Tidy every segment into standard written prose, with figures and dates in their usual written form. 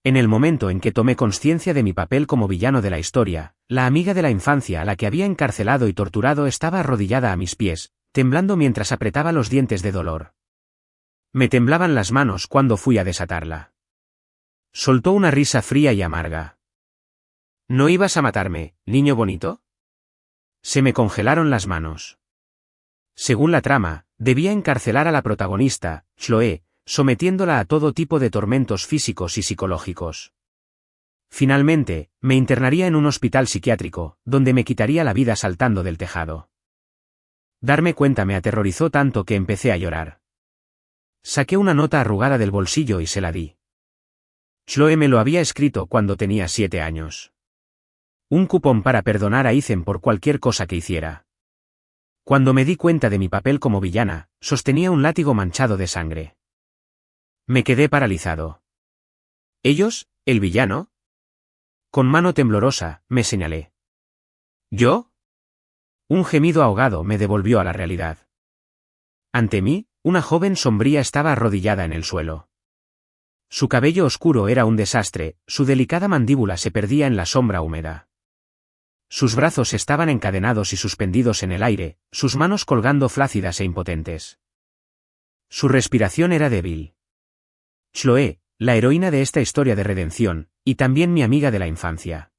En el momento en que tomé conciencia de mi papel como villano de la historia, la amiga de la infancia a la que había encarcelado y torturado estaba arrodillada a mis pies, temblando mientras apretaba los dientes de dolor. Me temblaban las manos cuando fui a desatarla. Soltó una risa fría y amarga. ¿No ibas a matarme, niño bonito? Se me congelaron las manos. Según la trama, debía encarcelar a la protagonista, Chloe, sometiéndola a todo tipo de tormentos físicos y psicológicos. Finalmente, me internaría en un hospital psiquiátrico, donde me quitaría la vida saltando del tejado. Darme cuenta me aterrorizó tanto que empecé a llorar. Saqué una nota arrugada del bolsillo y se la di. Chloe me lo había escrito cuando tenía 7 años. Un cupón para perdonar a Ethan por cualquier cosa que hiciera. Cuando me di cuenta de mi papel como villana, sostenía un látigo manchado de sangre. Me quedé paralizado. ¿Ellos, el villano? Con mano temblorosa, me señalé. ¿Yo? Un gemido ahogado me devolvió a la realidad. Ante mí, una joven sombría estaba arrodillada en el suelo. Su cabello oscuro era un desastre, su delicada mandíbula se perdía en la sombra húmeda. Sus brazos estaban encadenados y suspendidos en el aire, sus manos colgando flácidas e impotentes. Su respiración era débil. Chloe, la heroína de esta historia de redención, y también mi amiga de la infancia.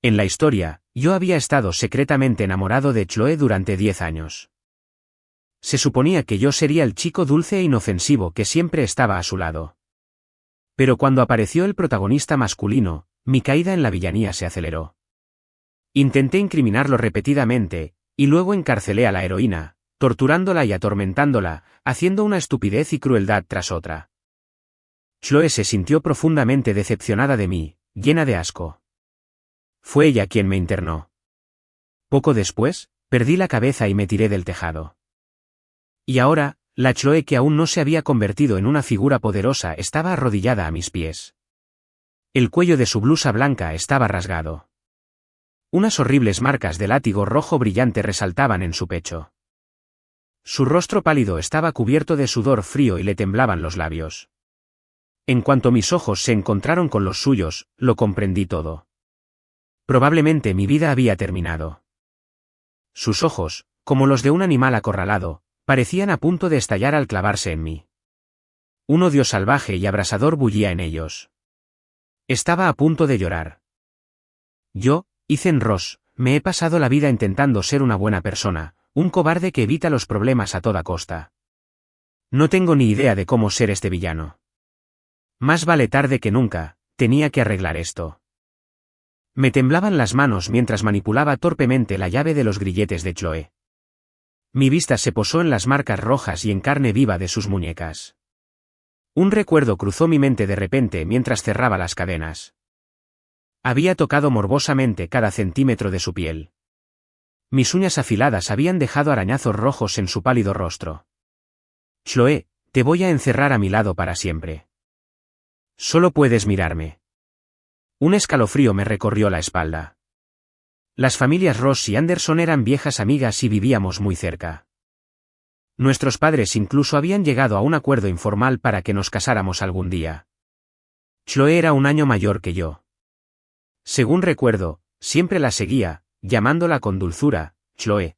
En la historia, yo había estado secretamente enamorado de Chloe durante 10 años. Se suponía que yo sería el chico dulce e inofensivo que siempre estaba a su lado. Pero cuando apareció el protagonista masculino, mi caída en la villanía se aceleró. Intenté incriminarlo repetidamente, y luego encarcelé a la heroína, torturándola y atormentándola, haciendo una estupidez y crueldad tras otra. Chloe se sintió profundamente decepcionada de mí, llena de asco. Fue ella quien me internó. Poco después, perdí la cabeza y me tiré del tejado. Y ahora, la Chloe que aún no se había convertido en una figura poderosa estaba arrodillada a mis pies. El cuello de su blusa blanca estaba rasgado. Unas horribles marcas de látigo rojo brillante resaltaban en su pecho. Su rostro pálido estaba cubierto de sudor frío y le temblaban los labios. En cuanto mis ojos se encontraron con los suyos, lo comprendí todo. Probablemente mi vida había terminado. Sus ojos, como los de un animal acorralado, parecían a punto de estallar al clavarse en mí. Un odio salvaje y abrasador bullía en ellos. Estaba a punto de llorar. Yo, Ethan Ross, me he pasado la vida intentando ser una buena persona, un cobarde que evita los problemas a toda costa. No tengo ni idea de cómo ser este villano. Más vale tarde que nunca, tenía que arreglar esto. Me temblaban las manos mientras manipulaba torpemente la llave de los grilletes de Chloe. Mi vista se posó en las marcas rojas y en carne viva de sus muñecas. Un recuerdo cruzó mi mente de repente mientras cerraba las cadenas. Había tocado morbosamente cada centímetro de su piel. Mis uñas afiladas habían dejado arañazos rojos en su pálido rostro. Chloe, te voy a encerrar a mi lado para siempre. Solo puedes mirarme. Un escalofrío me recorrió la espalda. Las familias Ross y Anderson eran viejas amigas y vivíamos muy cerca. Nuestros padres incluso habían llegado a un acuerdo informal para que nos casáramos algún día. Chloe era un año mayor que yo. Según recuerdo, siempre la seguía, llamándola con dulzura, Chloe.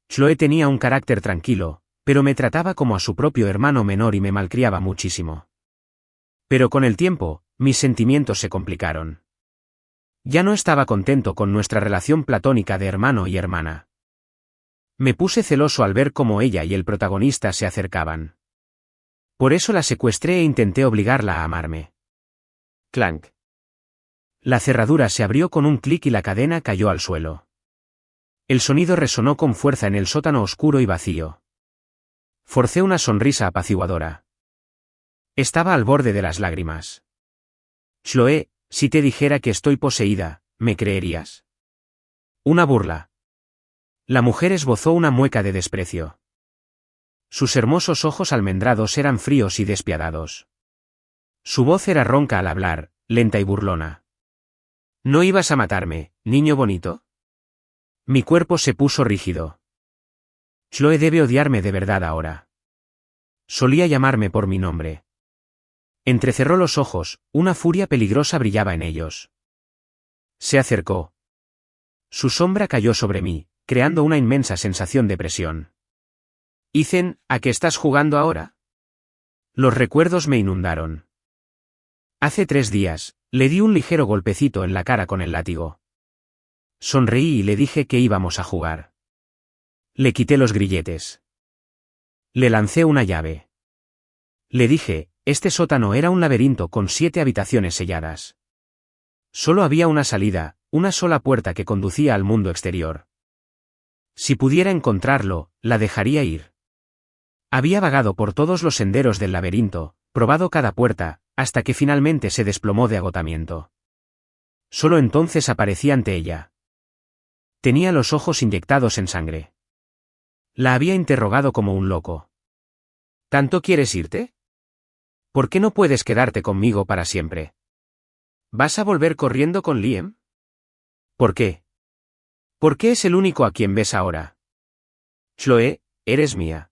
Chloe tenía un carácter tranquilo, pero me trataba como a su propio hermano menor y me malcriaba muchísimo. Pero con el tiempo, mis sentimientos se complicaron. Ya no estaba contento con nuestra relación platónica de hermano y hermana. Me puse celoso al ver cómo ella y el protagonista se acercaban. Por eso la secuestré e intenté obligarla a amarme. Clank. La cerradura se abrió con un clic y la cadena cayó al suelo. El sonido resonó con fuerza en el sótano oscuro y vacío. Forcé una sonrisa apaciguadora. Estaba al borde de las lágrimas. Chloe, si te dijera que estoy poseída, ¿me creerías? Una burla. La mujer esbozó una mueca de desprecio. Sus hermosos ojos almendrados eran fríos y despiadados. Su voz era ronca al hablar, lenta y burlona. ¿No ibas a matarme, niño bonito? Mi cuerpo se puso rígido. Chloe debe odiarme de verdad ahora. Solía llamarme por mi nombre. Entrecerró los ojos, una furia peligrosa brillaba en ellos. Se acercó. Su sombra cayó sobre mí, creando una inmensa sensación de presión. Ethan, ¿a qué estás jugando ahora? Los recuerdos me inundaron. Hace 3 días, le di un ligero golpecito en la cara con el látigo. Sonreí y le dije que íbamos a jugar. Le quité los grilletes. Le lancé una llave. Le dije, este sótano era un laberinto con 7 habitaciones selladas. Solo había una salida, una sola puerta que conducía al mundo exterior. Si pudiera encontrarlo, la dejaría ir. Había vagado por todos los senderos del laberinto, probado cada puerta, hasta que finalmente se desplomó de agotamiento. Solo entonces aparecí ante ella. Tenía los ojos inyectados en sangre. La había interrogado como un loco. ¿Tanto quieres irte? ¿Por qué no puedes quedarte conmigo para siempre? ¿Vas a volver corriendo con Liam? ¿Por qué? ¿Por qué es el único a quien ves ahora? Chloe, eres mía.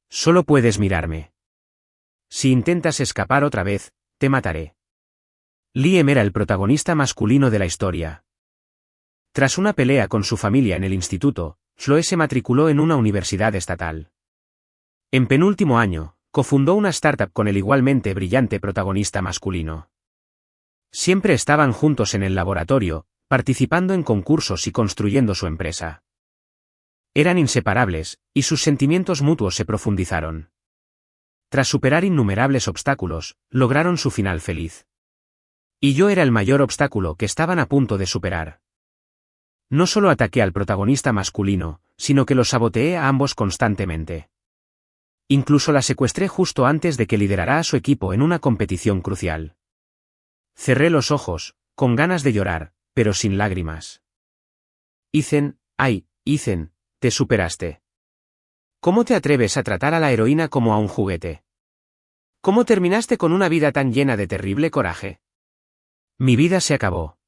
Solo puedes mirarme. Si intentas escapar otra vez, te mataré. Liam era el protagonista masculino de la historia. Tras una pelea con su familia en el instituto, Chloe se matriculó en una universidad estatal. En penúltimo año, cofundó una startup con el igualmente brillante protagonista masculino. Siempre estaban juntos en el laboratorio, participando en concursos y construyendo su empresa. Eran inseparables, y sus sentimientos mutuos se profundizaron. Tras superar innumerables obstáculos, lograron su final feliz. Y yo era el mayor obstáculo que estaban a punto de superar. No solo ataqué al protagonista masculino, sino que los saboteé a ambos constantemente. Incluso la secuestré justo antes de que liderara a su equipo en una competición crucial. Cerré los ojos, con ganas de llorar, pero sin lágrimas. Ethan, Ethan, te superaste. ¿Cómo te atreves a tratar a la heroína como a un juguete? ¿Cómo terminaste con una vida tan llena de terrible coraje? Mi vida se acabó.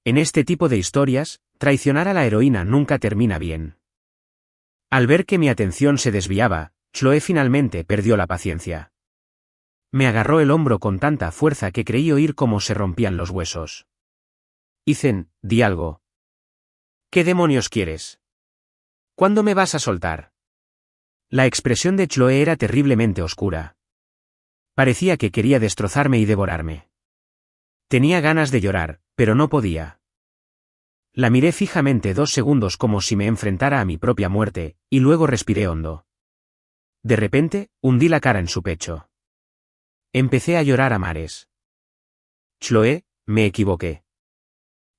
En este tipo de historias, traicionar a la heroína nunca termina bien. Al ver que mi atención se desviaba, Chloe finalmente perdió la paciencia. Me agarró el hombro con tanta fuerza que creí oír cómo se rompían los huesos. Ethan, di algo. ¿Qué demonios quieres? ¿Cuándo me vas a soltar? La expresión de Chloe era terriblemente oscura. Parecía que quería destrozarme y devorarme. Tenía ganas de llorar, pero no podía. La miré fijamente 2 segundos como si me enfrentara a mi propia muerte, y luego respiré hondo. De repente, hundí la cara en su pecho. Empecé a llorar a mares. Chloe, me equivoqué.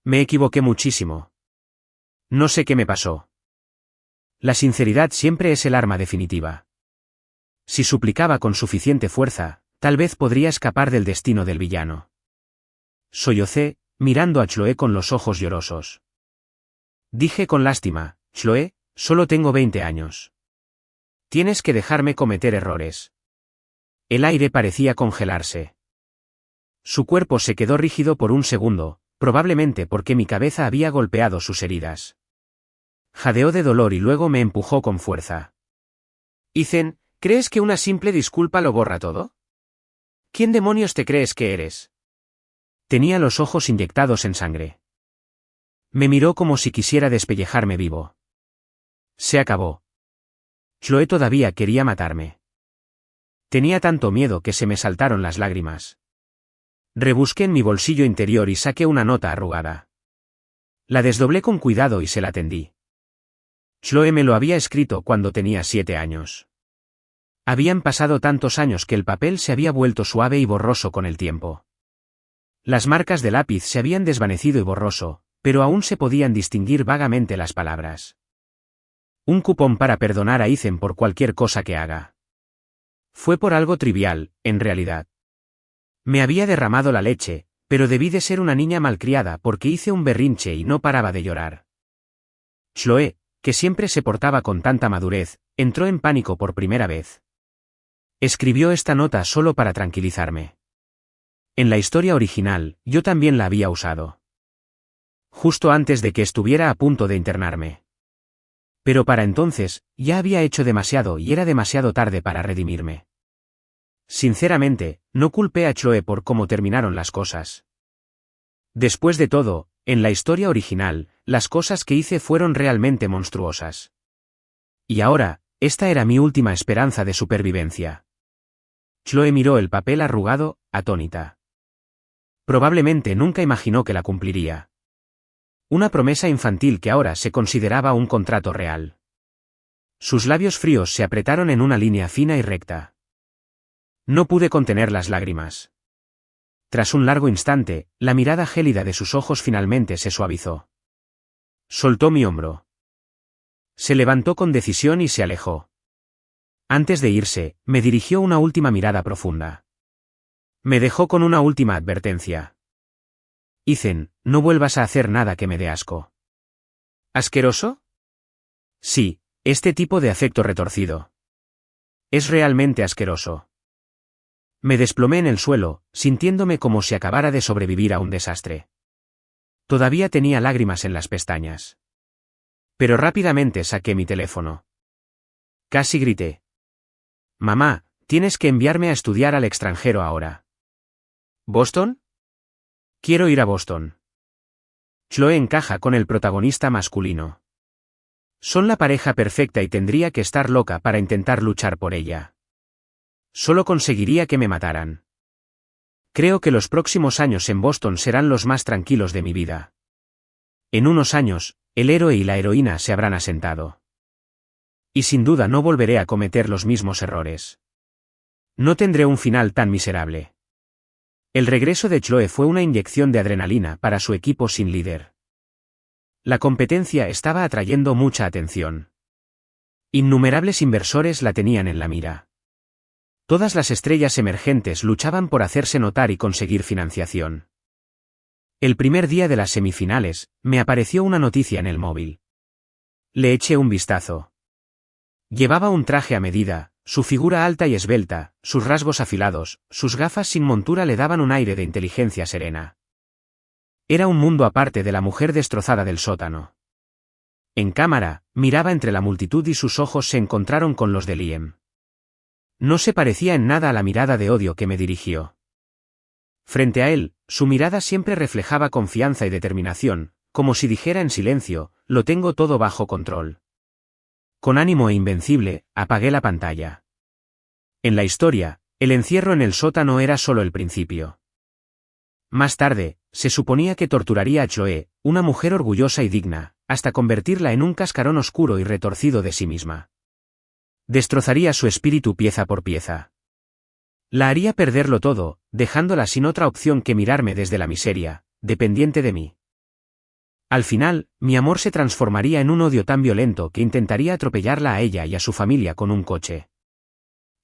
Me equivoqué muchísimo. No sé qué me pasó. La sinceridad siempre es el arma definitiva. Si suplicaba con suficiente fuerza, tal vez podría escapar del destino del villano. Sollocé, mirando a Chloe con los ojos llorosos. Dije con lástima, Chloe, solo tengo 20 años. Tienes que dejarme cometer errores. El aire parecía congelarse. Su cuerpo se quedó rígido por un segundo, probablemente porque mi cabeza había golpeado sus heridas. Jadeó de dolor y luego me empujó con fuerza. Ethan, ¿crees que una simple disculpa lo borra todo? ¿Quién demonios te crees que eres? Tenía los ojos inyectados en sangre. Me miró como si quisiera despellejarme vivo. Se acabó. Chloe todavía quería matarme. Tenía tanto miedo que se me saltaron las lágrimas. Rebusqué en mi bolsillo interior y saqué una nota arrugada. La desdoblé con cuidado y se la tendí. Chloe me lo había escrito cuando tenía 7 años. Habían pasado tantos años que el papel se había vuelto suave y borroso con el tiempo. Las marcas de lápiz se habían desvanecido y borroso, pero aún se podían distinguir vagamente las palabras. Un cupón para perdonar a Ethan por cualquier cosa que haga. Fue por algo trivial, en realidad. Me había derramado la leche, pero debí de ser una niña malcriada porque hice un berrinche y no paraba de llorar. Chloe, que siempre se portaba con tanta madurez, entró en pánico por primera vez. Escribió esta nota solo para tranquilizarme. En la historia original, yo también la había usado. Justo antes de que estuviera a punto de internarme. Pero para entonces, ya había hecho demasiado y era demasiado tarde para redimirme. Sinceramente, no culpé a Chloe por cómo terminaron las cosas. Después de todo, en la historia original, las cosas que hice fueron realmente monstruosas. Y ahora, esta era mi última esperanza de supervivencia. Chloe miró el papel arrugado, atónita. Probablemente nunca imaginó que la cumpliría. Una promesa infantil que ahora se consideraba un contrato real. Sus labios fríos se apretaron en una línea fina y recta. No pude contener las lágrimas. Tras un largo instante, la mirada gélida de sus ojos finalmente se suavizó. Soltó mi hombro. Se levantó con decisión y se alejó. Antes de irse, me dirigió una última mirada profunda. Me dejó con una última advertencia. Ethan, no vuelvas a hacer nada que me dé asco. ¿Asqueroso? Sí, este tipo de afecto retorcido. Es realmente asqueroso. Me desplomé en el suelo, sintiéndome como si acabara de sobrevivir a un desastre. Todavía tenía lágrimas en las pestañas. Pero rápidamente saqué mi teléfono. Casi grité. Mamá, tienes que enviarme a estudiar al extranjero ahora. ¿Boston? Quiero ir a Boston. Chloe encaja con el protagonista masculino. Son la pareja perfecta y tendría que estar loca para intentar luchar por ella. Solo conseguiría que me mataran. Creo que los próximos años en Boston serán los más tranquilos de mi vida. En unos años, el héroe y la heroína se habrán asentado. Y sin duda no volveré a cometer los mismos errores. No tendré un final tan miserable. El regreso de Chloe fue una inyección de adrenalina para su equipo sin líder. La competencia estaba atrayendo mucha atención. Innumerables inversores la tenían en la mira. Todas las estrellas emergentes luchaban por hacerse notar y conseguir financiación. El primer día de las semifinales, me apareció una noticia en el móvil. Le eché un vistazo. Llevaba un traje a medida, su figura alta y esbelta, sus rasgos afilados, sus gafas sin montura le daban un aire de inteligencia serena. Era un mundo aparte de la mujer destrozada del sótano. En cámara, miraba entre la multitud y sus ojos se encontraron con los de Liam. No se parecía en nada a la mirada de odio que me dirigió. Frente a él, su mirada siempre reflejaba confianza y determinación, como si dijera en silencio, lo tengo todo bajo control. Con ánimo e invencible, apagué la pantalla. En la historia, el encierro en el sótano era solo el principio. Más tarde, se suponía que torturaría a Chloe, una mujer orgullosa y digna, hasta convertirla en un cascarón oscuro y retorcido de sí misma. Destrozaría su espíritu pieza por pieza. La haría perderlo todo, dejándola sin otra opción que mirarme desde la miseria, dependiente de mí. Al final, mi amor se transformaría en un odio tan violento que intentaría atropellarla a ella y a su familia con un coche.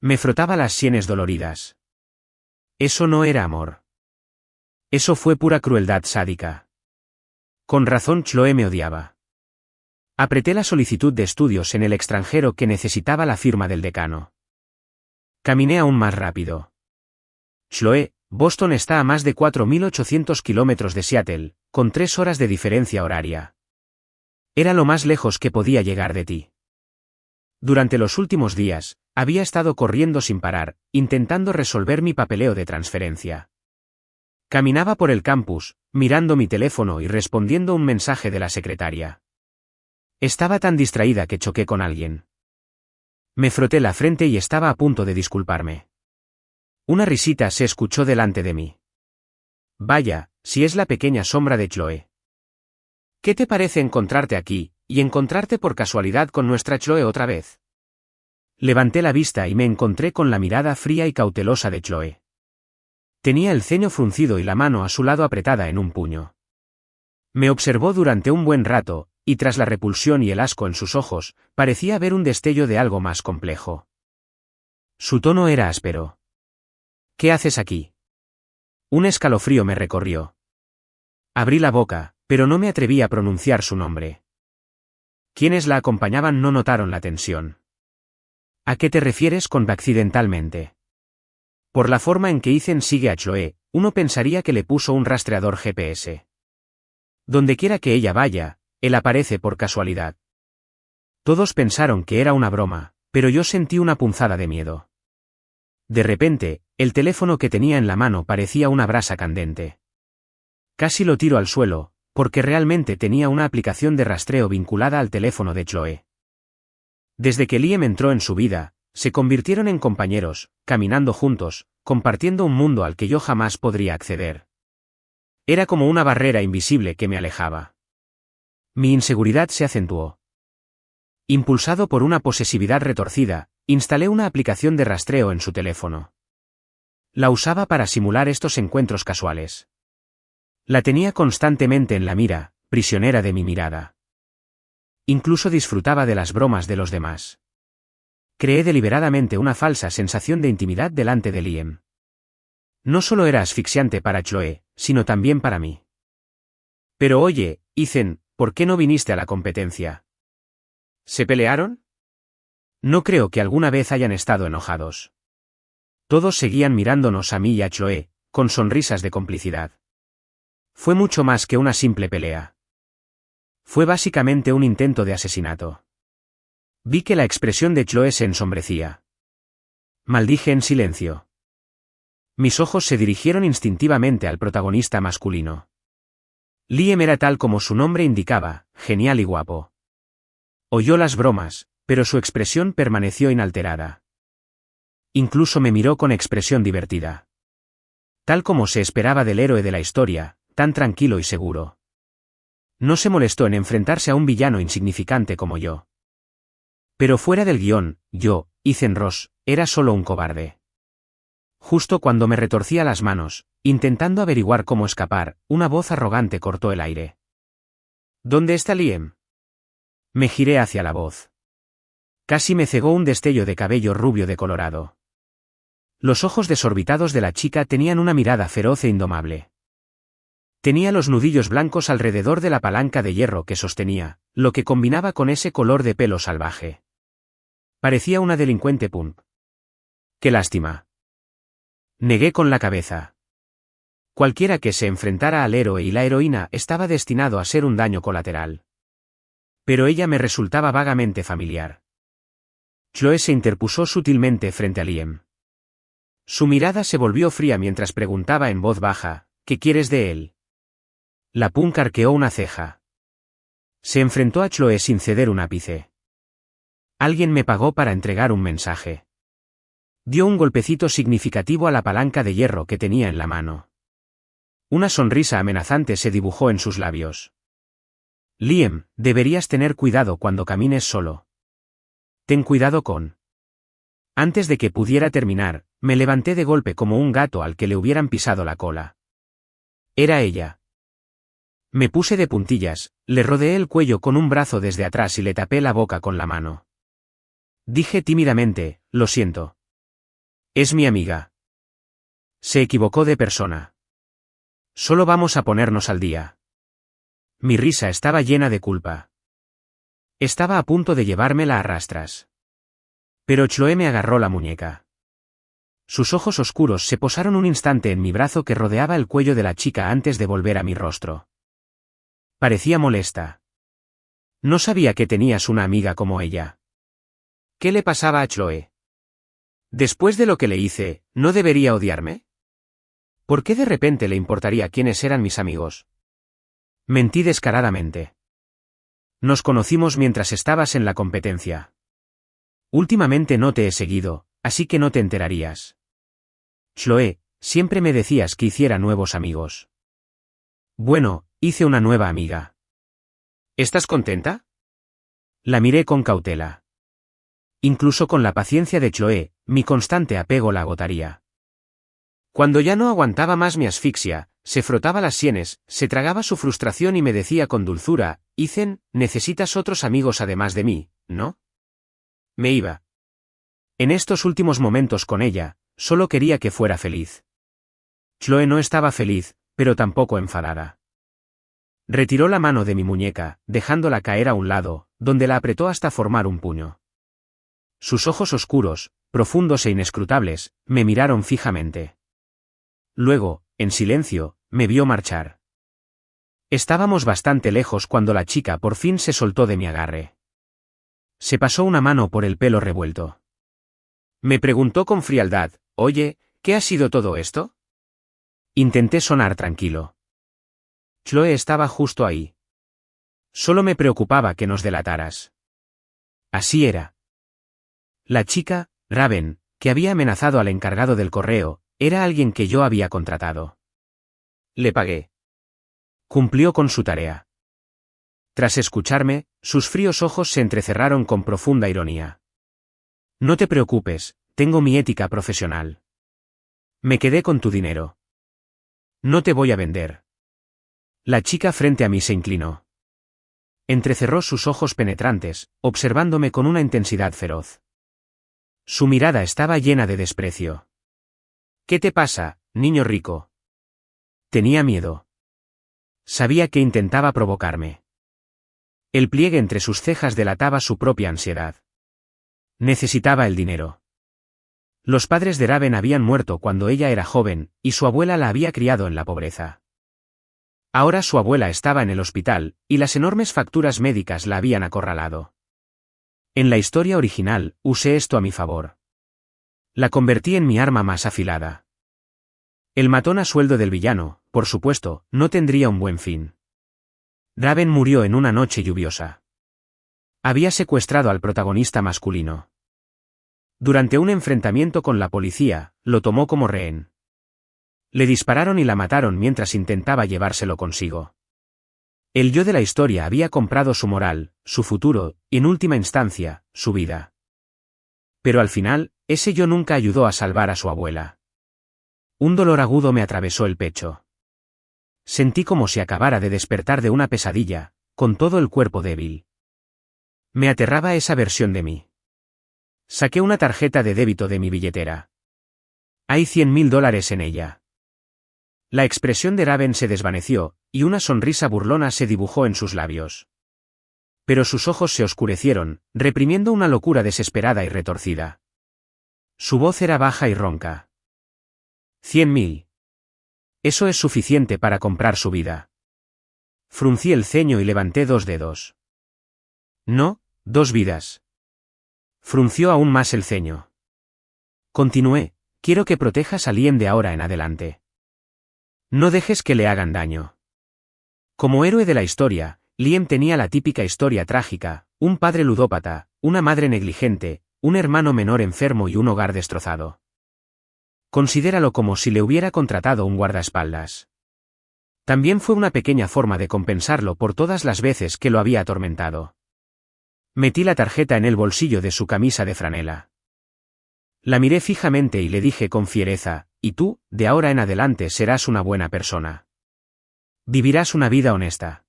Me frotaba las sienes doloridas. Eso no era amor. Eso fue pura crueldad sádica. Con razón Chloe me odiaba. Apreté la solicitud de estudios en el extranjero que necesitaba la firma del decano. Caminé aún más rápido. Chloe, Boston está a más de 4.800 kilómetros de Seattle, con 3 horas de diferencia horaria. Era lo más lejos que podía llegar de ti. Durante los últimos días, había estado corriendo sin parar, intentando resolver mi papeleo de transferencia. Caminaba por el campus, mirando mi teléfono y respondiendo un mensaje de la secretaria. Estaba tan distraída que choqué con alguien. Me froté la frente y estaba a punto de disculparme. Una risita se escuchó delante de mí. Vaya, si es la pequeña sombra de Chloe. ¿Qué te parece encontrarte aquí, y encontrarte por casualidad con nuestra Chloe otra vez? Levanté la vista y me encontré con la mirada fría y cautelosa de Chloe. Tenía el ceño fruncido y la mano a su lado apretada en un puño. Me observó durante un buen rato, y tras la repulsión y el asco en sus ojos, parecía ver un destello de algo más complejo. Su tono era áspero. ¿Qué haces aquí? Un escalofrío me recorrió. Abrí la boca, pero no me atreví a pronunciar su nombre. Quienes la acompañaban no notaron la tensión. ¿A qué te refieres con accidentalmente? Por la forma en que Ethan sigue a Chloe, uno pensaría que le puso un rastreador GPS. Dondequiera que ella vaya, él aparece por casualidad. Todos pensaron que era una broma, pero yo sentí una punzada de miedo. De repente, el teléfono que tenía en la mano parecía una brasa candente. Casi lo tiro al suelo, porque realmente tenía una aplicación de rastreo vinculada al teléfono de Chloe. Desde que Liam entró en su vida, se convirtieron en compañeros, caminando juntos, compartiendo un mundo al que yo jamás podría acceder. Era como una barrera invisible que me alejaba. Mi inseguridad se acentuó. Impulsado por una posesividad retorcida, instalé una aplicación de rastreo en su teléfono. La usaba para simular estos encuentros casuales. La tenía constantemente en la mira, prisionera de mi mirada. Incluso disfrutaba de las bromas de los demás. Creé deliberadamente una falsa sensación de intimidad delante de Liam. No solo era asfixiante para Chloe, sino también para mí. Pero oye, Ethan, ¿por qué no viniste a la competencia? ¿Se pelearon? No creo que alguna vez hayan estado enojados. Todos seguían mirándonos a mí y a Chloe, con sonrisas de complicidad. Fue mucho más que una simple pelea. Fue básicamente un intento de asesinato. Vi que la expresión de Chloe se ensombrecía. Maldije en silencio. Mis ojos se dirigieron instintivamente al protagonista masculino. Liam era tal como su nombre indicaba, genial y guapo. Oyó las bromas, pero su expresión permaneció inalterada. Incluso me miró con expresión divertida. Tal como se esperaba del héroe de la historia, tan tranquilo y seguro. No se molestó en enfrentarse a un villano insignificante como yo. Pero fuera del guión, yo, Ethan Ross, era solo un cobarde. Justo cuando me retorcía las manos, intentando averiguar cómo escapar, una voz arrogante cortó el aire. ¿Dónde está Liam? Me giré hacia la voz. Casi me cegó un destello de cabello rubio decolorado. Los ojos desorbitados de la chica tenían una mirada feroz e indomable. Tenía los nudillos blancos alrededor de la palanca de hierro que sostenía, lo que combinaba con ese color de pelo salvaje. Parecía una delincuente punk. ¡Qué lástima! Negué con la cabeza. Cualquiera que se enfrentara al héroe y la heroína estaba destinado a ser un daño colateral. Pero ella me resultaba vagamente familiar. Chloe se interpuso sutilmente frente a Liam. Su mirada se volvió fría mientras preguntaba en voz baja, ¿qué quieres de él? La punk arqueó una ceja. Se enfrentó a Chloe sin ceder un ápice. Alguien me pagó para entregar un mensaje. Dio un golpecito significativo a la palanca de hierro que tenía en la mano. Una sonrisa amenazante se dibujó en sus labios. Liam, deberías tener cuidado cuando camines solo. Ten cuidado con... Antes de que pudiera terminar, me levanté de golpe como un gato al que le hubieran pisado la cola. Era ella. Me puse de puntillas, le rodeé el cuello con un brazo desde atrás y le tapé la boca con la mano. Dije tímidamente, lo siento. Es mi amiga. Se equivocó de persona. Solo vamos a ponernos al día. Mi risa estaba llena de culpa. Estaba a punto de llevármela a rastras. Pero Chloe me agarró la muñeca. Sus ojos oscuros se posaron un instante en mi brazo que rodeaba el cuello de la chica antes de volver a mi rostro. Parecía molesta. No sabía que tenías una amiga como ella. ¿Qué le pasaba a Chloe? Después de lo que le hice, ¿no debería odiarme? ¿Por qué de repente le importaría quiénes eran mis amigos? Mentí descaradamente. Nos conocimos mientras estabas en la competencia. Últimamente no te he seguido, así que no te enterarías. Chloe, siempre me decías que hiciera nuevos amigos. Bueno, hice una nueva amiga. ¿Estás contenta? La miré con cautela. Incluso con la paciencia de Chloe, mi constante apego la agotaría. Cuando ya no aguantaba más mi asfixia, se frotaba las sienes, se tragaba su frustración y me decía con dulzura, Ethan, necesitas otros amigos además de mí, ¿no? Me iba. En estos últimos momentos con ella, solo quería que fuera feliz. Chloe no estaba feliz, pero tampoco enfadada. Retiró la mano de mi muñeca, dejándola caer a un lado, donde la apretó hasta formar un puño. Sus ojos oscuros, profundos e inescrutables, me miraron fijamente. Luego, en silencio, me vio marchar. Estábamos bastante lejos cuando la chica por fin se soltó de mi agarre. Se pasó una mano por el pelo revuelto. Me preguntó con frialdad, Oye, ¿qué ha sido todo esto? Intenté sonar tranquilo. Chloe estaba justo ahí. Solo me preocupaba que nos delataras. Así era. La chica, Raven, que había amenazado al encargado del correo, era alguien que yo había contratado. Le pagué. Cumplió con su tarea. Tras escucharme, sus fríos ojos se entrecerraron con profunda ironía. No te preocupes, tengo mi ética profesional. Me quedé con tu dinero. No te voy a vender. La chica frente a mí se inclinó. Entrecerró sus ojos penetrantes, observándome con una intensidad feroz. Su mirada estaba llena de desprecio. ¿Qué te pasa, niño rico? Tenía miedo. Sabía que intentaba provocarme. El pliegue entre sus cejas delataba su propia ansiedad. Necesitaba el dinero. Los padres de Raven habían muerto cuando ella era joven, y su abuela la había criado en la pobreza. Ahora su abuela estaba en el hospital, y las enormes facturas médicas la habían acorralado. En la historia original, usé esto a mi favor. La convertí en mi arma más afilada. El matón a sueldo del villano, por supuesto, no tendría un buen fin. Raven murió en una noche lluviosa. Había secuestrado al protagonista masculino. Durante un enfrentamiento con la policía, lo tomó como rehén. Le dispararon y la mataron mientras intentaba llevárselo consigo. El yo de la historia había comprado su moral, su futuro, y en última instancia, su vida. Pero al final, ese yo nunca ayudó a salvar a su abuela. Un dolor agudo me atravesó el pecho. Sentí como si acabara de despertar de una pesadilla, con todo el cuerpo débil. Me aterraba esa versión de mí. Saqué una tarjeta de débito de mi billetera. Hay $100.000 en ella. La expresión de Raven se desvaneció, y una sonrisa burlona se dibujó en sus labios. Pero sus ojos se oscurecieron, reprimiendo una locura desesperada y retorcida. Su voz era baja y ronca. 100.000. Eso es suficiente para comprar su vida. Fruncí el ceño y levanté 2 dedos. No, 2 vidas. Frunció aún más el ceño. Continué, quiero que protejas a Liam de ahora en adelante. No dejes que le hagan daño. Como héroe de la historia, Liam tenía la típica historia trágica, un padre ludópata, una madre negligente, un hermano menor enfermo y un hogar destrozado. Considéralo como si le hubiera contratado un guardaespaldas. También fue una pequeña forma de compensarlo por todas las veces que lo había atormentado. Metí la tarjeta en el bolsillo de su camisa de franela. La miré fijamente y le dije con fiereza, y tú, de ahora en adelante serás una buena persona. Vivirás una vida honesta.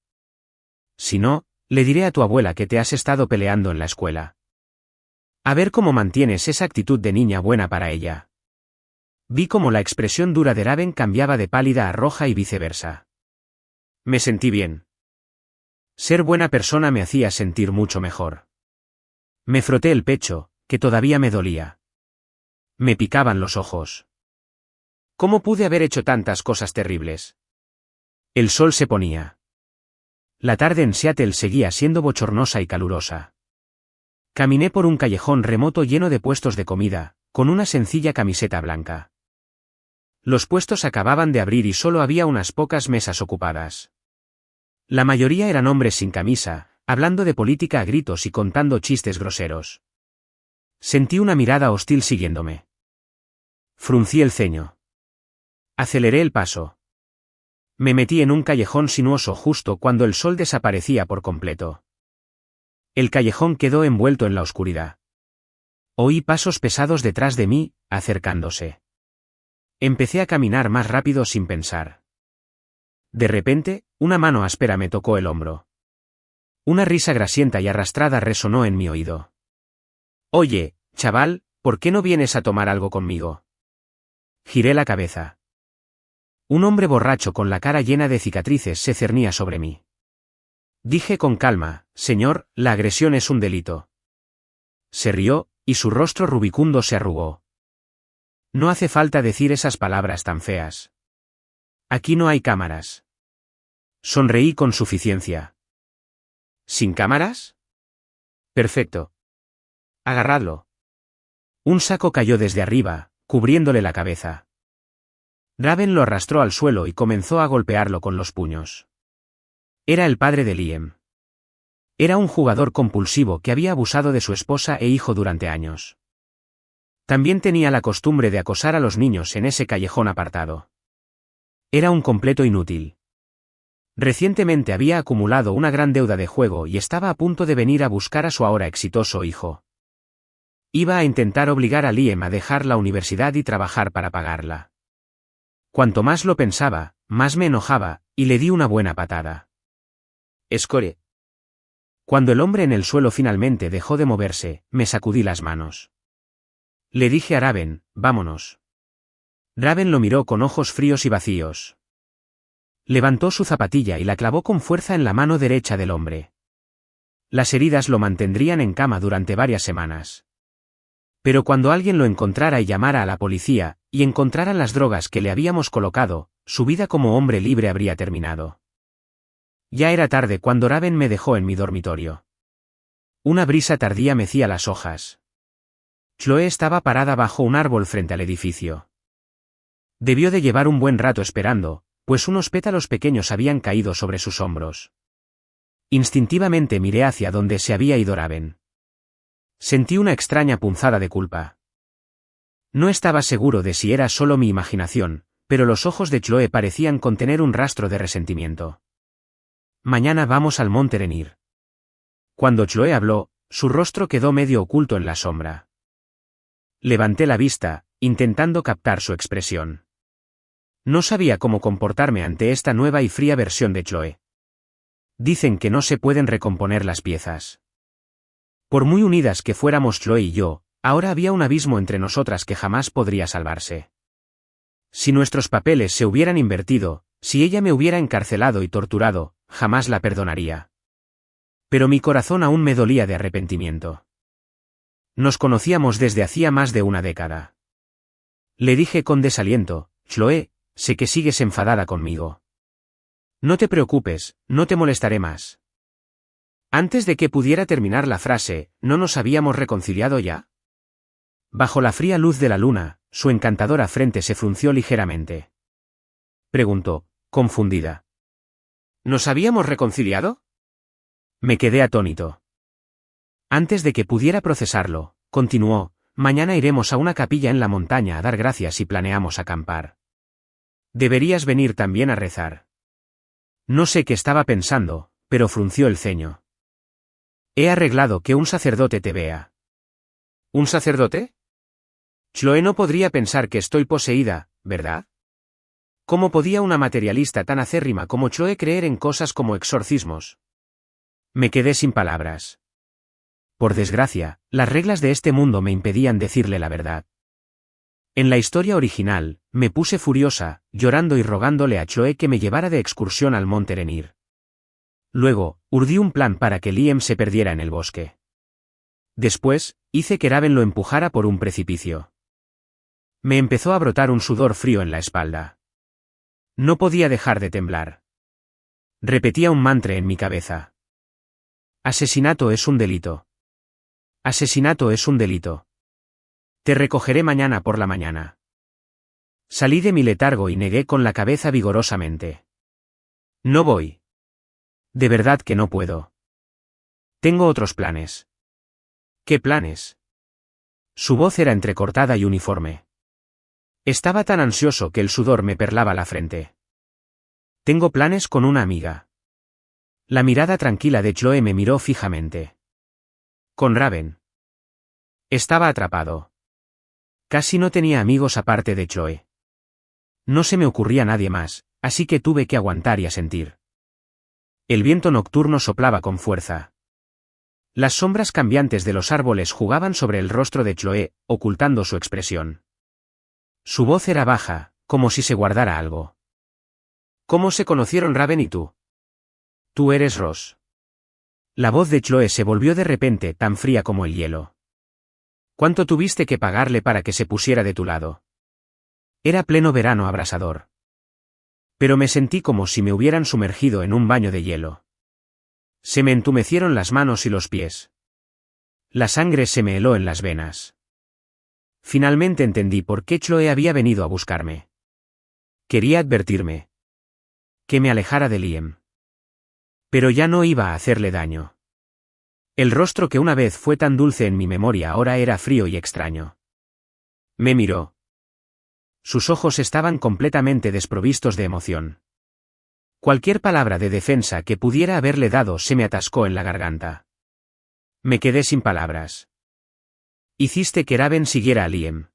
Si no, le diré a tu abuela que te has estado peleando en la escuela. A ver cómo mantienes esa actitud de niña buena para ella. Vi cómo la expresión dura de Raven cambiaba de pálida a roja y viceversa. Me sentí bien. Ser buena persona me hacía sentir mucho mejor. Me froté el pecho, que todavía me dolía. Me picaban los ojos. ¿Cómo pude haber hecho tantas cosas terribles? El sol se ponía. La tarde en Seattle seguía siendo bochornosa y calurosa. Caminé por un callejón remoto lleno de puestos de comida, con una sencilla camiseta blanca. Los puestos acababan de abrir y solo había unas pocas mesas ocupadas. La mayoría eran hombres sin camisa, hablando de política a gritos y contando chistes groseros. Sentí una mirada hostil siguiéndome. Fruncí el ceño. Aceleré el paso. Me metí en un callejón sinuoso justo cuando el sol desaparecía por completo. El callejón quedó envuelto en la oscuridad. Oí pasos pesados detrás de mí, acercándose. Empecé a caminar más rápido sin pensar. De repente, una mano áspera me tocó el hombro. Una risa grasienta y arrastrada resonó en mi oído. Oye, chaval, ¿por qué no vienes a tomar algo conmigo? Giré la cabeza. Un hombre borracho con la cara llena de cicatrices se cernía sobre mí. Dije con calma, señor, la agresión es un delito. Se rió, y su rostro rubicundo se arrugó. No hace falta decir esas palabras tan feas. Aquí no hay cámaras. Sonreí con suficiencia. ¿Sin cámaras? Perfecto. Agarradlo. Un saco cayó desde arriba, cubriéndole la cabeza. Raven lo arrastró al suelo y comenzó a golpearlo con los puños. Era el padre de Liam. Era un jugador compulsivo que había abusado de su esposa e hijo durante años. También tenía la costumbre de acosar a los niños en ese callejón apartado. Era un completo inútil. Recientemente había acumulado una gran deuda de juego y estaba a punto de venir a buscar a su ahora exitoso hijo. Iba a intentar obligar a Liam a dejar la universidad y trabajar para pagarla. Cuanto más lo pensaba, más me enojaba, y le di una buena patada. Escore. Cuando el hombre en el suelo finalmente dejó de moverse, me sacudí las manos. Le dije a Raven, vámonos. Raven lo miró con ojos fríos y vacíos. Levantó su zapatilla y la clavó con fuerza en la mano derecha del hombre. Las heridas lo mantendrían en cama durante varias semanas. Pero cuando alguien lo encontrara y llamara a la policía, y encontraran las drogas que le habíamos colocado, su vida como hombre libre habría terminado. Ya era tarde cuando Raven me dejó en mi dormitorio. Una brisa tardía mecía las hojas. Chloe estaba parada bajo un árbol frente al edificio. Debió de llevar un buen rato esperando, pues unos pétalos pequeños habían caído sobre sus hombros. Instintivamente miré hacia donde se había ido Raven. Sentí una extraña punzada de culpa. No estaba seguro de si era solo mi imaginación, pero los ojos de Chloe parecían contener un rastro de resentimiento. Mañana vamos al Monte Rainier. Cuando Chloe habló, su rostro quedó medio oculto en la sombra. Levanté la vista, intentando captar su expresión. No sabía cómo comportarme ante esta nueva y fría versión de Chloe. Dicen que no se pueden recomponer las piezas. Por muy unidas que fuéramos Chloe y yo, ahora había un abismo entre nosotras que jamás podría salvarse. Si nuestros papeles se hubieran invertido, si ella me hubiera encarcelado y torturado, jamás la perdonaría. Pero mi corazón aún me dolía de arrepentimiento. Nos conocíamos desde hacía más de una década. Le dije con desaliento, Chloe, sé que sigues enfadada conmigo. No te preocupes, no te molestaré más. Antes de que pudiera terminar la frase, ¿no nos habíamos reconciliado ya? Bajo la fría luz de la luna, su encantadora frente se frunció ligeramente. Preguntó, confundida. ¿Nos habíamos reconciliado? Me quedé atónito. Antes de que pudiera procesarlo, continuó, mañana iremos a una capilla en la montaña a dar gracias y planeamos acampar. Deberías venir también a rezar. No sé qué estaba pensando, pero frunció el ceño. He arreglado que un sacerdote te vea. ¿Un sacerdote? Chloe no podría pensar que estoy poseída, ¿verdad? ¿Cómo podía una materialista tan acérrima como Chloe creer en cosas como exorcismos? Me quedé sin palabras. Por desgracia, las reglas de este mundo me impedían decirle la verdad. En la historia original, me puse furiosa, llorando y rogándole a Chloe que me llevara de excursión al Monte Rainier. Luego, urdí un plan para que Liam se perdiera en el bosque. Después, hice que Raven lo empujara por un precipicio. Me empezó a brotar un sudor frío en la espalda. No podía dejar de temblar. Repetía un mantra en mi cabeza. Asesinato es un delito. Asesinato es un delito. Te recogeré mañana por la mañana. Salí de mi letargo y negué con la cabeza vigorosamente. No voy. De verdad que no puedo. Tengo otros planes. ¿Qué planes? Su voz era entrecortada y uniforme. Estaba tan ansioso que el sudor me perlaba la frente. Tengo planes con una amiga. La mirada tranquila de Chloe me miró fijamente. Con Raven. Estaba atrapado. Casi no tenía amigos aparte de Chloe. No se me ocurría nadie más, así que tuve que aguantar y asentir. El viento nocturno soplaba con fuerza. Las sombras cambiantes de los árboles jugaban sobre el rostro de Chloe, ocultando su expresión. Su voz era baja, como si se guardara algo. ¿Cómo se conocieron Raven y tú? Tú eres Ross. La voz de Chloe se volvió de repente tan fría como el hielo. ¿Cuánto tuviste que pagarle para que se pusiera de tu lado? Era pleno verano abrasador. Pero me sentí como si me hubieran sumergido en un baño de hielo. Se me entumecieron las manos y los pies. La sangre se me heló en las venas. Finalmente entendí por qué Chloe había venido a buscarme. Quería advertirme. Que me alejara de Liam. Pero ya no iba a hacerle daño. El rostro que una vez fue tan dulce en mi memoria ahora era frío y extraño. Me miró. Sus ojos estaban completamente desprovistos de emoción. Cualquier palabra de defensa que pudiera haberle dado se me atascó en la garganta. Me quedé sin palabras. Hiciste que Raven siguiera a Liam.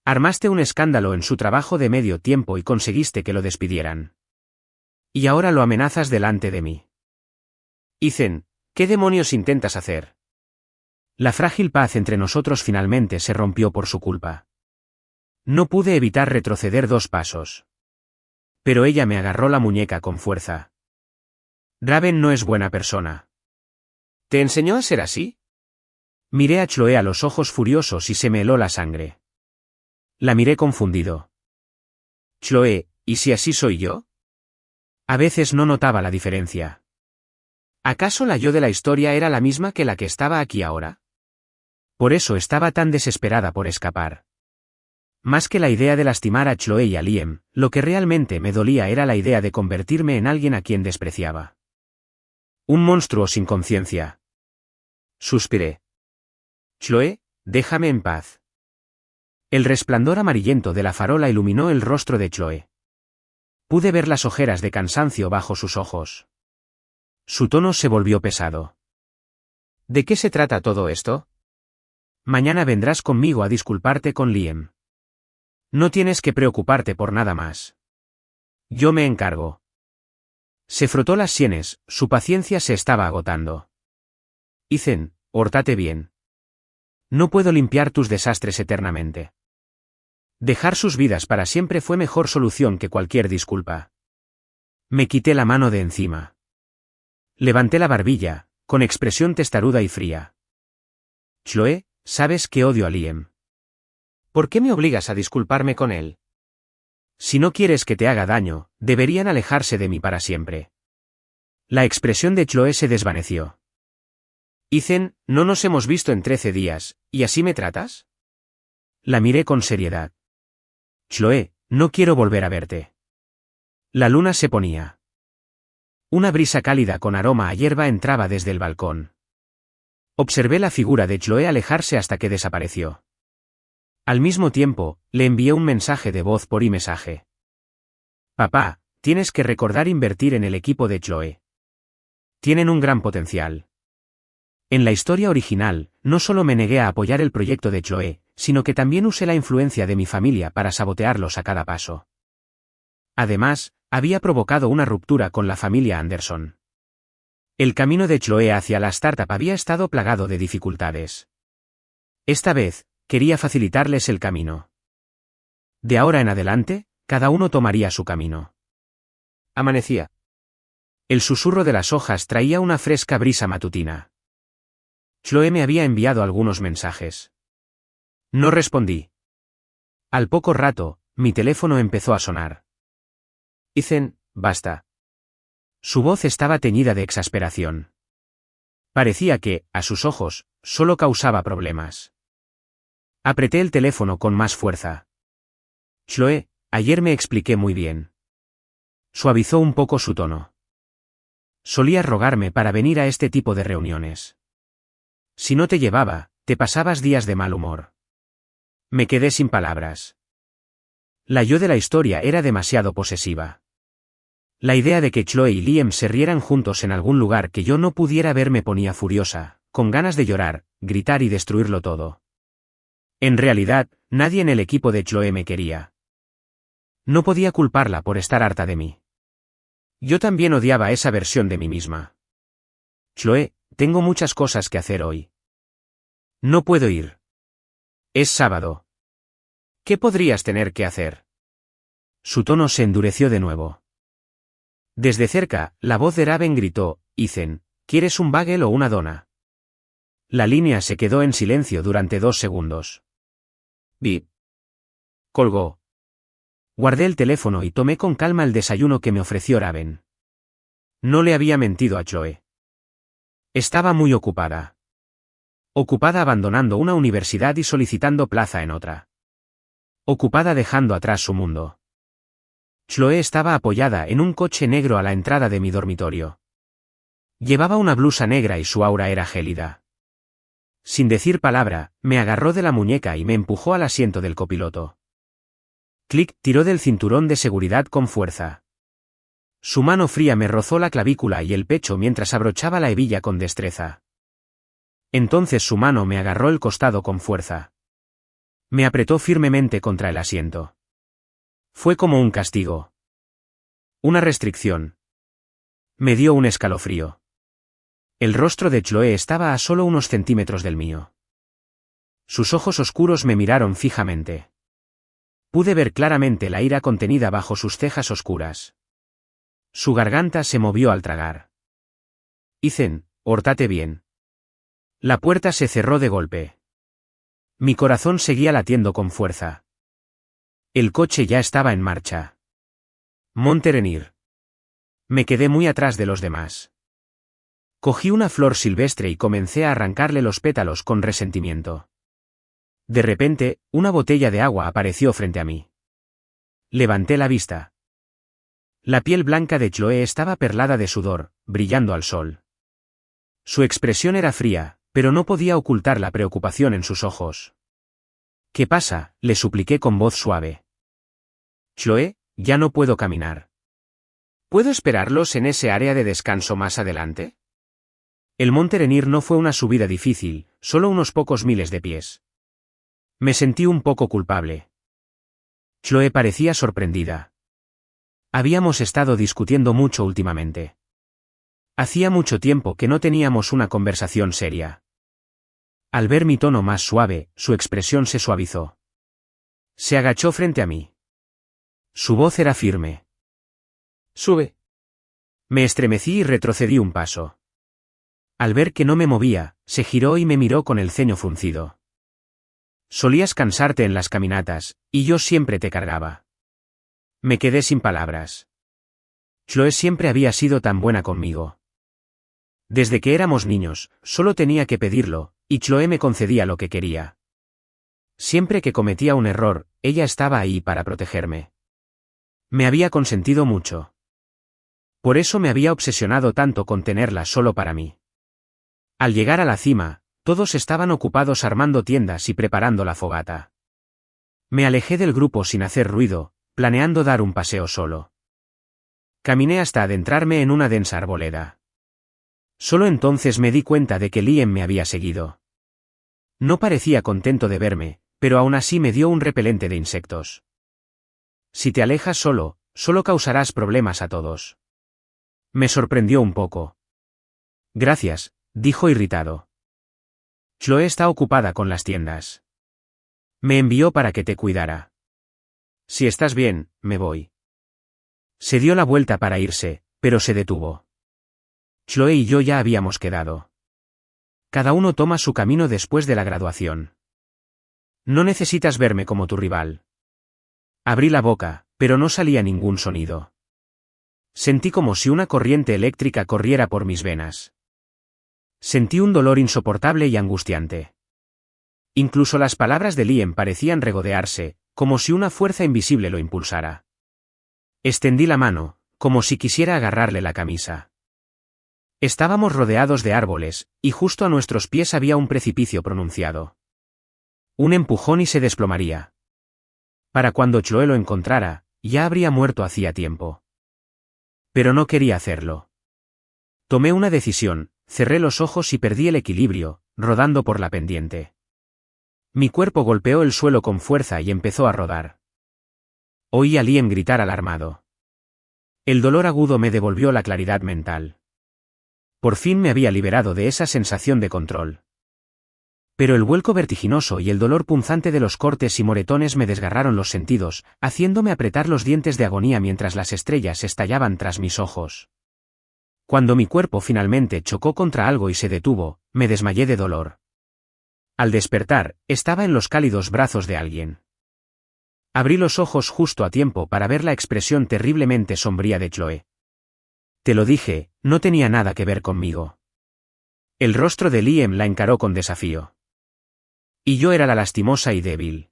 Armaste un escándalo en su trabajo de medio tiempo y conseguiste que lo despidieran. Y ahora lo amenazas delante de mí. Ethan, ¿qué demonios intentas hacer? La frágil paz entre nosotros finalmente se rompió por su culpa. No pude evitar retroceder 2 pasos. Pero ella me agarró la muñeca con fuerza. Raven no es buena persona. ¿Te enseñó a ser así? Miré a Chloe a los ojos furiosos y se me heló la sangre. La miré confundido. Chloe, ¿y si así soy yo? A veces no notaba la diferencia. ¿Acaso la yo de la historia era la misma que la que estaba aquí ahora? Por eso estaba tan desesperada por escapar. Más que la idea de lastimar a Chloe y a Liam, lo que realmente me dolía era la idea de convertirme en alguien a quien despreciaba. Un monstruo sin conciencia. Suspiré. Chloe, déjame en paz. El resplandor amarillento de la farola iluminó el rostro de Chloe. Pude ver las ojeras de cansancio bajo sus ojos. Su tono se volvió pesado. ¿De qué se trata todo esto? Mañana vendrás conmigo a disculparte con Liam. No tienes que preocuparte por nada más. Yo me encargo. Se frotó las sienes, su paciencia se estaba agotando. Ethan, pórtate bien. No puedo limpiar tus desastres eternamente. Dejar sus vidas para siempre fue mejor solución que cualquier disculpa. Me quité la mano de encima. Levanté la barbilla, con expresión testaruda y fría. Chloe, sabes que odio a Liam. ¿Por qué me obligas a disculparme con él? Si no quieres que te haga daño, deberían alejarse de mí para siempre. La expresión de Chloe se desvaneció. Ethan, no nos hemos visto en 13 días, ¿y así me tratas? La miré con seriedad. Chloe, no quiero volver a verte. La luna se ponía. Una brisa cálida con aroma a hierba entraba desde el balcón. Observé la figura de Chloe alejarse hasta que desapareció. Al mismo tiempo, le envié un mensaje de voz por iMessage. Papá, tienes que recordar invertir en el equipo de Chloe. Tienen un gran potencial. En la historia original, no solo me negué a apoyar el proyecto de Chloe, sino que también usé la influencia de mi familia para sabotearlos a cada paso. Además, había provocado una ruptura con la familia Anderson. El camino de Chloe hacia la startup había estado plagado de dificultades. Esta vez, quería facilitarles el camino. De ahora en adelante, cada uno tomaría su camino. Amanecía. El susurro de las hojas traía una fresca brisa matutina. Chloe me había enviado algunos mensajes. No respondí. Al poco rato, mi teléfono empezó a sonar. Ethan, basta. Su voz estaba teñida de exasperación. Parecía que, a sus ojos, solo causaba problemas. Apreté el teléfono con más fuerza. Chloe, ayer me expliqué muy bien. Suavizó un poco su tono. Solías rogarme para venir a este tipo de reuniones. Si no te llevaba, te pasabas días de mal humor. Me quedé sin palabras. La yo de la historia era demasiado posesiva. La idea de que Chloe y Liam se rieran juntos en algún lugar que yo no pudiera ver me ponía furiosa, con ganas de llorar, gritar y destruirlo todo. En realidad, nadie en el equipo de Chloe me quería. No podía culparla por estar harta de mí. Yo también odiaba esa versión de mí misma. Chloe, tengo muchas cosas que hacer hoy. No puedo ir. Es sábado. ¿Qué podrías tener que hacer? Su tono se endureció de nuevo. Desde cerca, la voz de Raven gritó, Ethan, ¿quieres un bagel o una dona? La línea se quedó en silencio durante 2 segundos. Bip. Colgó. Guardé el teléfono y tomé con calma el desayuno que me ofreció Raven. No le había mentido a Chloe. Estaba muy ocupada. Ocupada abandonando una universidad y solicitando plaza en otra. Ocupada dejando atrás su mundo. Chloe estaba apoyada en un coche negro a la entrada de mi dormitorio. Llevaba una blusa negra y su aura era gélida. Sin decir palabra, me agarró de la muñeca y me empujó al asiento del copiloto. Click, tiró del cinturón de seguridad con fuerza. Su mano fría me rozó la clavícula y el pecho mientras abrochaba la hebilla con destreza. Entonces su mano me agarró el costado con fuerza. Me apretó firmemente contra el asiento. Fue como un castigo. Una restricción. Me dio un escalofrío. El rostro de Chloe estaba a solo unos centímetros del mío. Sus ojos oscuros me miraron fijamente. Pude ver claramente la ira contenida bajo sus cejas oscuras. Su garganta se movió al tragar. Ethan, pórtate bien. La puerta se cerró de golpe. Mi corazón seguía latiendo con fuerza. El coche ya estaba en marcha. Monterenir. Me quedé muy atrás de los demás. Cogí una flor silvestre y comencé a arrancarle los pétalos con resentimiento. De repente, una botella de agua apareció frente a mí. Levanté la vista. La piel blanca de Chloe estaba perlada de sudor, brillando al sol. Su expresión era fría, pero no podía ocultar la preocupación en sus ojos. ¿Qué pasa?, le supliqué con voz suave. Chloe, ya no puedo caminar. ¿Puedo esperarlos en ese área de descanso más adelante? El Monte Rainier no fue una subida difícil, solo unos pocos miles de pies. Me sentí un poco culpable. Chloe parecía sorprendida. Habíamos estado discutiendo mucho últimamente. Hacía mucho tiempo que no teníamos una conversación seria. Al ver mi tono más suave, su expresión se suavizó. Se agachó frente a mí. Su voz era firme. Sube. Me estremecí y retrocedí un paso. Al ver que no me movía, se giró y me miró con el ceño fruncido. Solías cansarte en las caminatas, y yo siempre te cargaba. Me quedé sin palabras. Chloe siempre había sido tan buena conmigo. Desde que éramos niños, solo tenía que pedirlo, y Chloe me concedía lo que quería. Siempre que cometía un error, ella estaba ahí para protegerme. Me había consentido mucho. Por eso me había obsesionado tanto con tenerla solo para mí. Al llegar a la cima, todos estaban ocupados armando tiendas y preparando la fogata. Me alejé del grupo sin hacer ruido, planeando dar un paseo solo. Caminé hasta adentrarme en una densa arboleda. Solo entonces me di cuenta de que Liam me había seguido. No parecía contento de verme, pero aún así me dio un repelente de insectos. Si te alejas solo, solo causarás problemas a todos. Me sorprendió un poco. Gracias, dijo irritado. Chloe está ocupada con las tiendas. Me envió para que te cuidara. Si estás bien, me voy. Se dio la vuelta para irse, pero se detuvo. Chloe y yo ya habíamos quedado. Cada uno toma su camino después de la graduación. No necesitas verme como tu rival. Abrí la boca, pero no salía ningún sonido. Sentí como si una corriente eléctrica corriera por mis venas. Sentí un dolor insoportable y angustiante. Incluso las palabras de Liam parecían regodearse, como si una fuerza invisible lo impulsara. Extendí la mano, como si quisiera agarrarle la camisa. Estábamos rodeados de árboles, y justo a nuestros pies había un precipicio pronunciado. Un empujón y se desplomaría. Para cuando Chloe lo encontrara, ya habría muerto hacía tiempo. Pero no quería hacerlo. Tomé una decisión, cerré los ojos y perdí el equilibrio, rodando por la pendiente. Mi cuerpo golpeó el suelo con fuerza y empezó a rodar. Oí a Liam gritar alarmado. El dolor agudo me devolvió la claridad mental. Por fin me había liberado de esa sensación de control. Pero el vuelco vertiginoso y el dolor punzante de los cortes y moretones me desgarraron los sentidos, haciéndome apretar los dientes de agonía mientras las estrellas estallaban tras mis ojos. Cuando mi cuerpo finalmente chocó contra algo y se detuvo, me desmayé de dolor. Al despertar, estaba en los cálidos brazos de alguien. Abrí los ojos justo a tiempo para ver la expresión terriblemente sombría de Chloe. Te lo dije, no tenía nada que ver conmigo. El rostro de Liam la encaró con desafío. Y yo era la lastimosa y débil.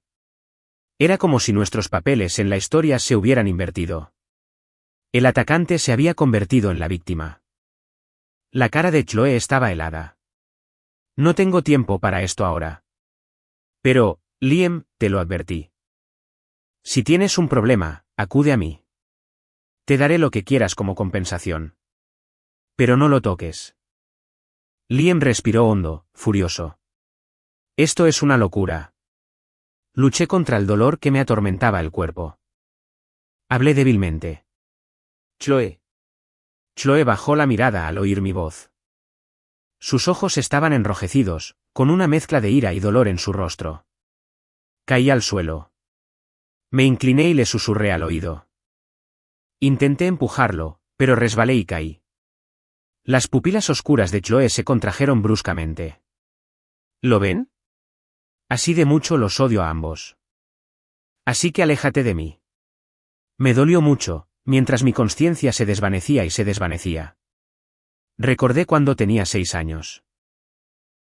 Era como si nuestros papeles en la historia se hubieran invertido. El atacante se había convertido en la víctima. La cara de Chloe estaba helada. No tengo tiempo para esto ahora. Pero, Liam, te lo advertí. Si tienes un problema, acude a mí. Te daré lo que quieras como compensación. Pero no lo toques. Liam respiró hondo, furioso. Esto es una locura. Luché contra el dolor que me atormentaba el cuerpo. Hablé débilmente. Chloe. Chloe bajó la mirada al oír mi voz. Sus ojos estaban enrojecidos, con una mezcla de ira y dolor en su rostro. Caí al suelo. Me incliné y le susurré al oído. Intenté empujarlo, pero resbalé y caí. Las pupilas oscuras de Chloe se contrajeron bruscamente. ¿Lo ven? Así de mucho los odio a ambos. Así que aléjate de mí. Me dolió mucho, mientras mi conciencia se desvanecía y se desvanecía. Recordé cuando tenía 6 años.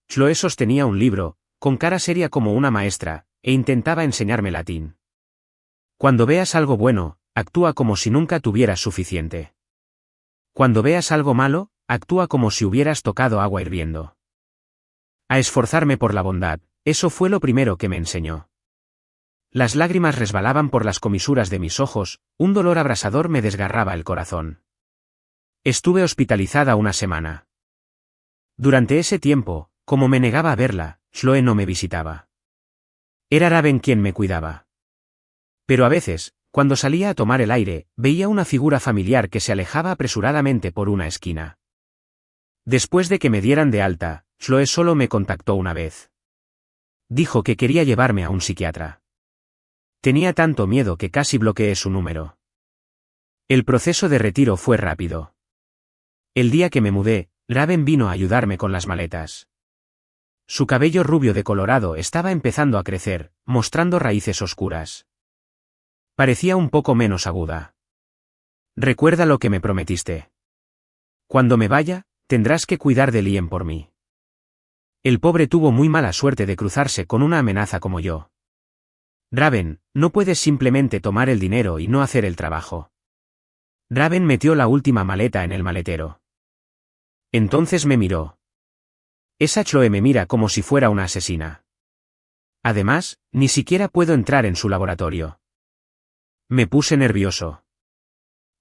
Chloe sostenía un libro, con cara seria como una maestra, e intentaba enseñarme latín. Cuando veas algo bueno, actúa como si nunca tuvieras suficiente. Cuando veas algo malo, actúa como si hubieras tocado agua hirviendo. A esforzarme por la bondad, eso fue lo primero que me enseñó. Las lágrimas resbalaban por las comisuras de mis ojos, un dolor abrasador me desgarraba el corazón. Estuve hospitalizada una semana. Durante ese tiempo, como me negaba a verla, Chloe no me visitaba. Era Raven quien me cuidaba. Pero a veces, cuando salía a tomar el aire, veía una figura familiar que se alejaba apresuradamente por una esquina. Después de que me dieran de alta, Chloe solo me contactó una vez. Dijo que quería llevarme a un psiquiatra. Tenía tanto miedo que casi bloqueé su número. El proceso de retiro fue rápido. El día que me mudé, Raven vino a ayudarme con las maletas. Su cabello rubio decolorado estaba empezando a crecer, mostrando raíces oscuras. Parecía un poco menos aguda. Recuerda lo que me prometiste. Cuando me vaya, tendrás que cuidar de Liam por mí. El pobre tuvo muy mala suerte de cruzarse con una amenaza como yo. Raven, no puedes simplemente tomar el dinero y no hacer el trabajo. Raven metió la última maleta en el maletero. Entonces me miró. Esa Chloe me mira como si fuera una asesina. Además, ni siquiera puedo entrar en su laboratorio. Me puse nervioso.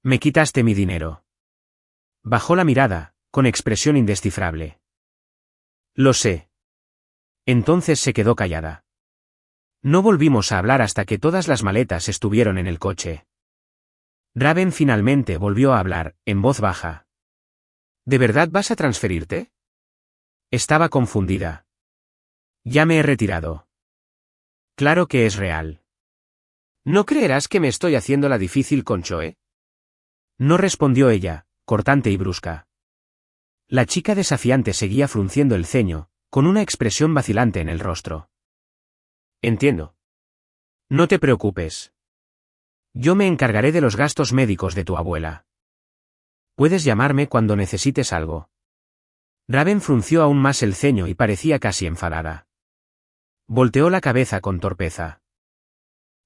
Me quitaste mi dinero. Bajó la mirada, con expresión indescifrable. Lo sé. Entonces se quedó callada. No volvimos a hablar hasta que todas las maletas estuvieron en el coche. Raven finalmente volvió a hablar, en voz baja. ¿De verdad vas a transferirte? Estaba confundida. Ya me he retirado. Claro que es real. ¿No creerás que me estoy haciendo la difícil con Chloe? No respondió ella, cortante y brusca. La chica desafiante seguía frunciendo el ceño, con una expresión vacilante en el rostro. Entiendo. No te preocupes. Yo me encargaré de los gastos médicos de tu abuela. Puedes llamarme cuando necesites algo. Raven frunció aún más el ceño y parecía casi enfadada. Volteó la cabeza con torpeza.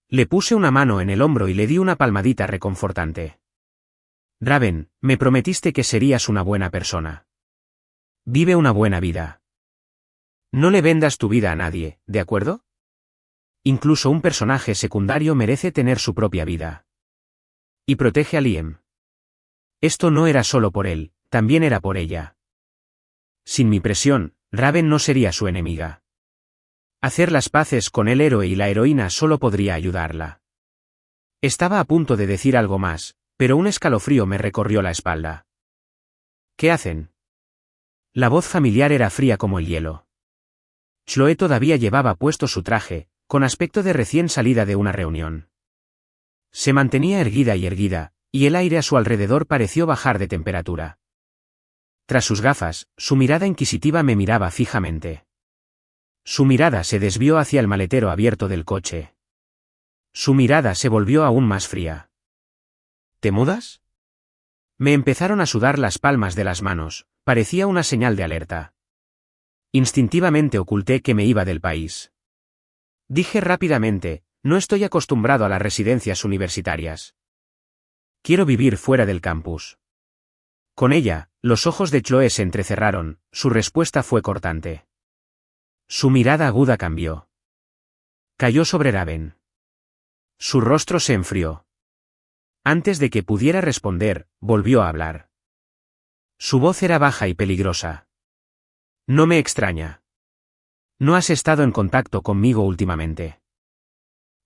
Le puse una mano en el hombro y le di una palmadita reconfortante. Raven, me prometiste que serías una buena persona. Vive una buena vida. No le vendas tu vida a nadie, ¿de acuerdo? Incluso un personaje secundario merece tener su propia vida. Y protege a Liam. Esto no era solo por él, también era por ella. Sin mi presión, Raven no sería su enemiga. Hacer las paces con el héroe y la heroína solo podría ayudarla. Estaba a punto de decir algo más, pero un escalofrío me recorrió la espalda. ¿Qué hacen? La voz familiar era fría como el hielo. Chloe todavía llevaba puesto su traje, con aspecto de recién salida de una reunión. Se mantenía erguida, y el aire a su alrededor pareció bajar de temperatura. Tras sus gafas, su mirada inquisitiva me miraba fijamente. Su mirada se desvió hacia el maletero abierto del coche. Su mirada se volvió aún más fría. ¿Te mudas? Me empezaron a sudar las palmas de las manos, parecía una señal de alerta. Instintivamente oculté que me iba del país. Dije rápidamente, no estoy acostumbrado a las residencias universitarias. Quiero vivir fuera del campus. Con ella, los ojos de Chloe se entrecerraron, su respuesta fue cortante. Su mirada aguda cambió. Cayó sobre Raven. Su rostro se enfrió. Antes de que pudiera responder, volvió a hablar. Su voz era baja y peligrosa. No me extraña. No has estado en contacto conmigo últimamente.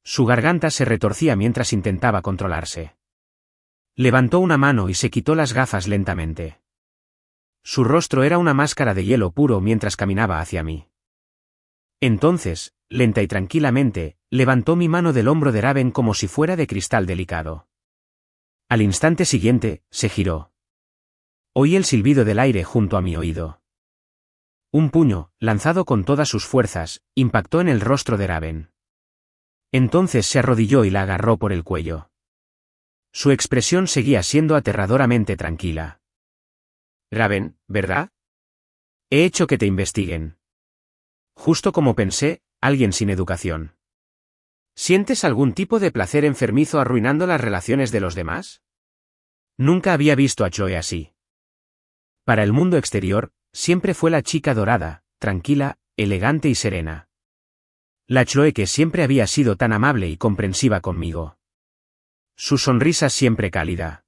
Su garganta se retorcía mientras intentaba controlarse. Levantó una mano y se quitó las gafas lentamente. Su rostro era una máscara de hielo puro mientras caminaba hacia mí. Entonces, lenta y tranquilamente, levantó mi mano del hombro de Raven como si fuera de cristal delicado. Al instante siguiente, se giró. Oí el silbido del aire junto a mi oído. Un puño, lanzado con todas sus fuerzas, impactó en el rostro de Raven. Entonces se arrodilló y la agarró por el cuello. Su expresión seguía siendo aterradoramente tranquila. Raven, ¿verdad? He hecho que te investiguen. Justo como pensé, alguien sin educación. ¿Sientes algún tipo de placer enfermizo arruinando las relaciones de los demás? Nunca había visto a Chloe así. Para el mundo exterior, siempre fue la chica dorada, tranquila, elegante y serena. La Chloe que siempre había sido tan amable y comprensiva conmigo. Su sonrisa siempre cálida.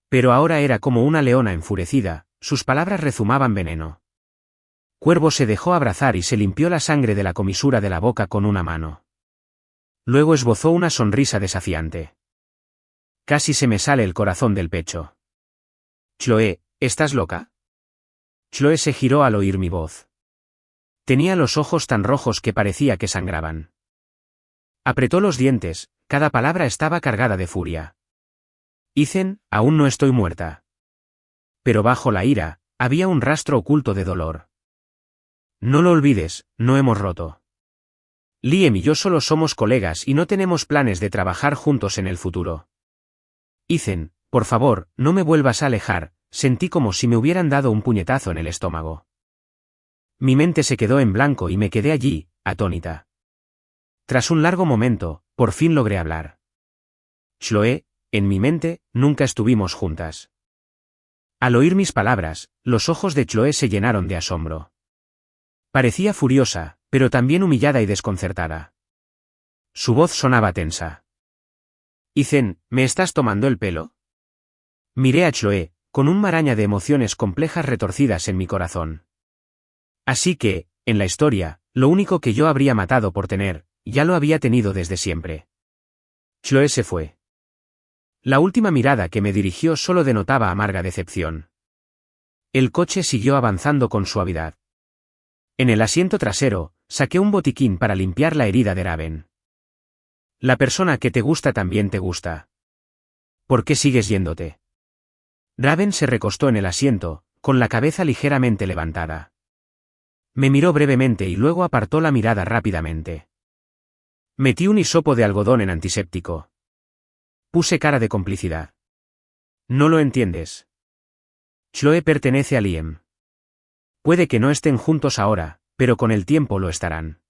Pero ahora era como una leona enfurecida, sus palabras rezumaban veneno. Cuervo se dejó abrazar y se limpió la sangre de la comisura de la boca con una mano. Luego esbozó una sonrisa desafiante. Casi se me sale el corazón del pecho. Chloe, ¿estás loca? Chloe se giró al oír mi voz. Tenía los ojos tan rojos que parecía que sangraban. Apretó los dientes, cada palabra estaba cargada de furia. Ethan, aún no estoy muerta. Pero bajo la ira, había un rastro oculto de dolor. No lo olvides, no hemos roto. Liam y yo solo somos colegas y no tenemos planes de trabajar juntos en el futuro. Ethan, por favor, no me vuelvas a alejar, sentí como si me hubieran dado un puñetazo en el estómago. Mi mente se quedó en blanco y me quedé allí, atónita. Tras un largo momento, por fin logré hablar. Chloe, en mi mente, nunca estuvimos juntas. Al oír mis palabras, los ojos de Chloe se llenaron de asombro. Parecía furiosa, pero también humillada y desconcertada. Su voz sonaba tensa. Ethan, ¿me estás tomando el pelo? Miré a Chloe, con un maraña de emociones complejas retorcidas en mi corazón. Así que, en la historia, lo único que yo habría matado por tener, ya lo había tenido desde siempre. Chloe se fue. La última mirada que me dirigió solo denotaba amarga decepción. El coche siguió avanzando con suavidad. En el asiento trasero, saqué un botiquín para limpiar la herida de Raven. La persona que te gusta también te gusta. ¿Por qué sigues yéndote? Raven se recostó en el asiento, con la cabeza ligeramente levantada. Me miró brevemente y luego apartó la mirada rápidamente. Metí un hisopo de algodón en antiséptico. Puse cara de complicidad. No lo entiendes. Chloe pertenece a Liam. Puede que no estén juntos ahora, pero con el tiempo lo estarán.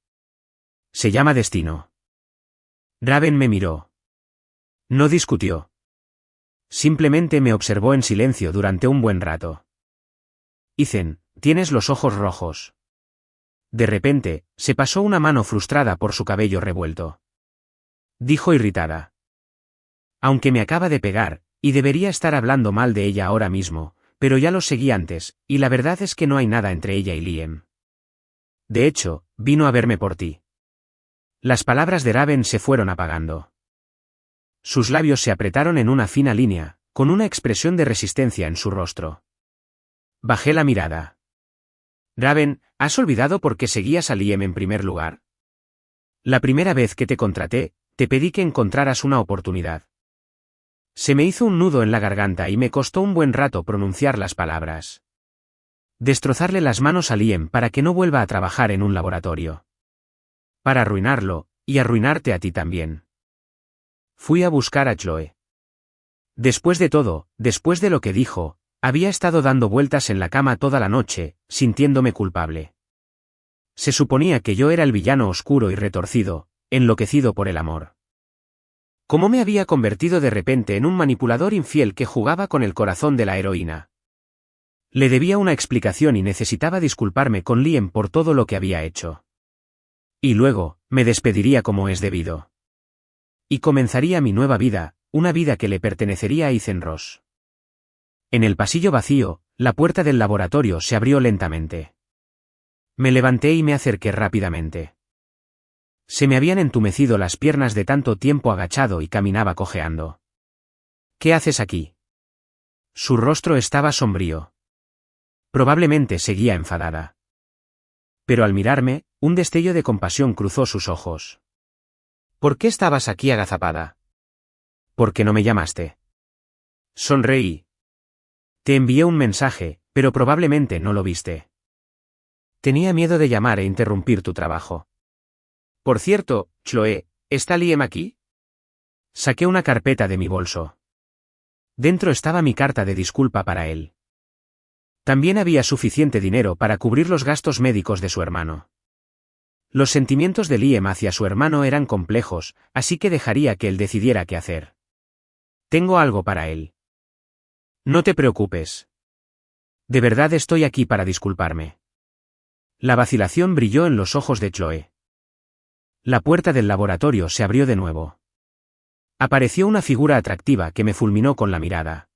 Se llama destino. Raven me miró. No discutió. Simplemente me observó en silencio durante un buen rato. Ethan, tienes los ojos rojos. De repente, se pasó una mano frustrada por su cabello revuelto. Dijo irritada. Aunque me acaba de pegar, y debería estar hablando mal de ella ahora mismo, pero ya lo seguí antes, y la verdad es que no hay nada entre ella y Liam. De hecho, vino a verme por ti. Las palabras de Raven se fueron apagando. Sus labios se apretaron en una fina línea, con una expresión de resistencia en su rostro. Bajé la mirada. Raven, ¿has olvidado por qué seguías a Liam en primer lugar? La primera vez que te contraté, te pedí que encontraras una oportunidad. Se me hizo un nudo en la garganta y me costó un buen rato pronunciar las palabras. Destrozarle las manos a Liam para que no vuelva a trabajar en un laboratorio. Para arruinarlo, y arruinarte a ti también. Fui a buscar a Chloe. Después de todo, después de lo que dijo, había estado dando vueltas en la cama toda la noche, sintiéndome culpable. Se suponía que yo era el villano oscuro y retorcido, enloquecido por el amor. ¿Cómo me había convertido de repente en un manipulador infiel que jugaba con el corazón de la heroína? Le debía una explicación y necesitaba disculparme con Liam por todo lo que había hecho. Y luego, me despediría como es debido. Y comenzaría mi nueva vida, una vida que le pertenecería a Ethan Ross. En el pasillo vacío, la puerta del laboratorio se abrió lentamente. Me levanté y me acerqué rápidamente. Se me habían entumecido las piernas de tanto tiempo agachado y caminaba cojeando. ¿Qué haces aquí? Su rostro estaba sombrío. Probablemente seguía enfadada. Pero al mirarme, un destello de compasión cruzó sus ojos. ¿Por qué estabas aquí agazapada? ¿Por qué no me llamaste? Sonreí. Te envié un mensaje, pero probablemente no lo viste. Tenía miedo de llamar e interrumpir tu trabajo. Por cierto, Chloe, ¿está Liam aquí? Saqué una carpeta de mi bolso. Dentro estaba mi carta de disculpa para él. También había suficiente dinero para cubrir los gastos médicos de su hermano. Los sentimientos de Liam hacia su hermano eran complejos, así que dejaría que él decidiera qué hacer. Tengo algo para él. No te preocupes. De verdad estoy aquí para disculparme. La vacilación brilló en los ojos de Chloe. La puerta del laboratorio se abrió de nuevo. Apareció una figura atractiva que me fulminó con la mirada.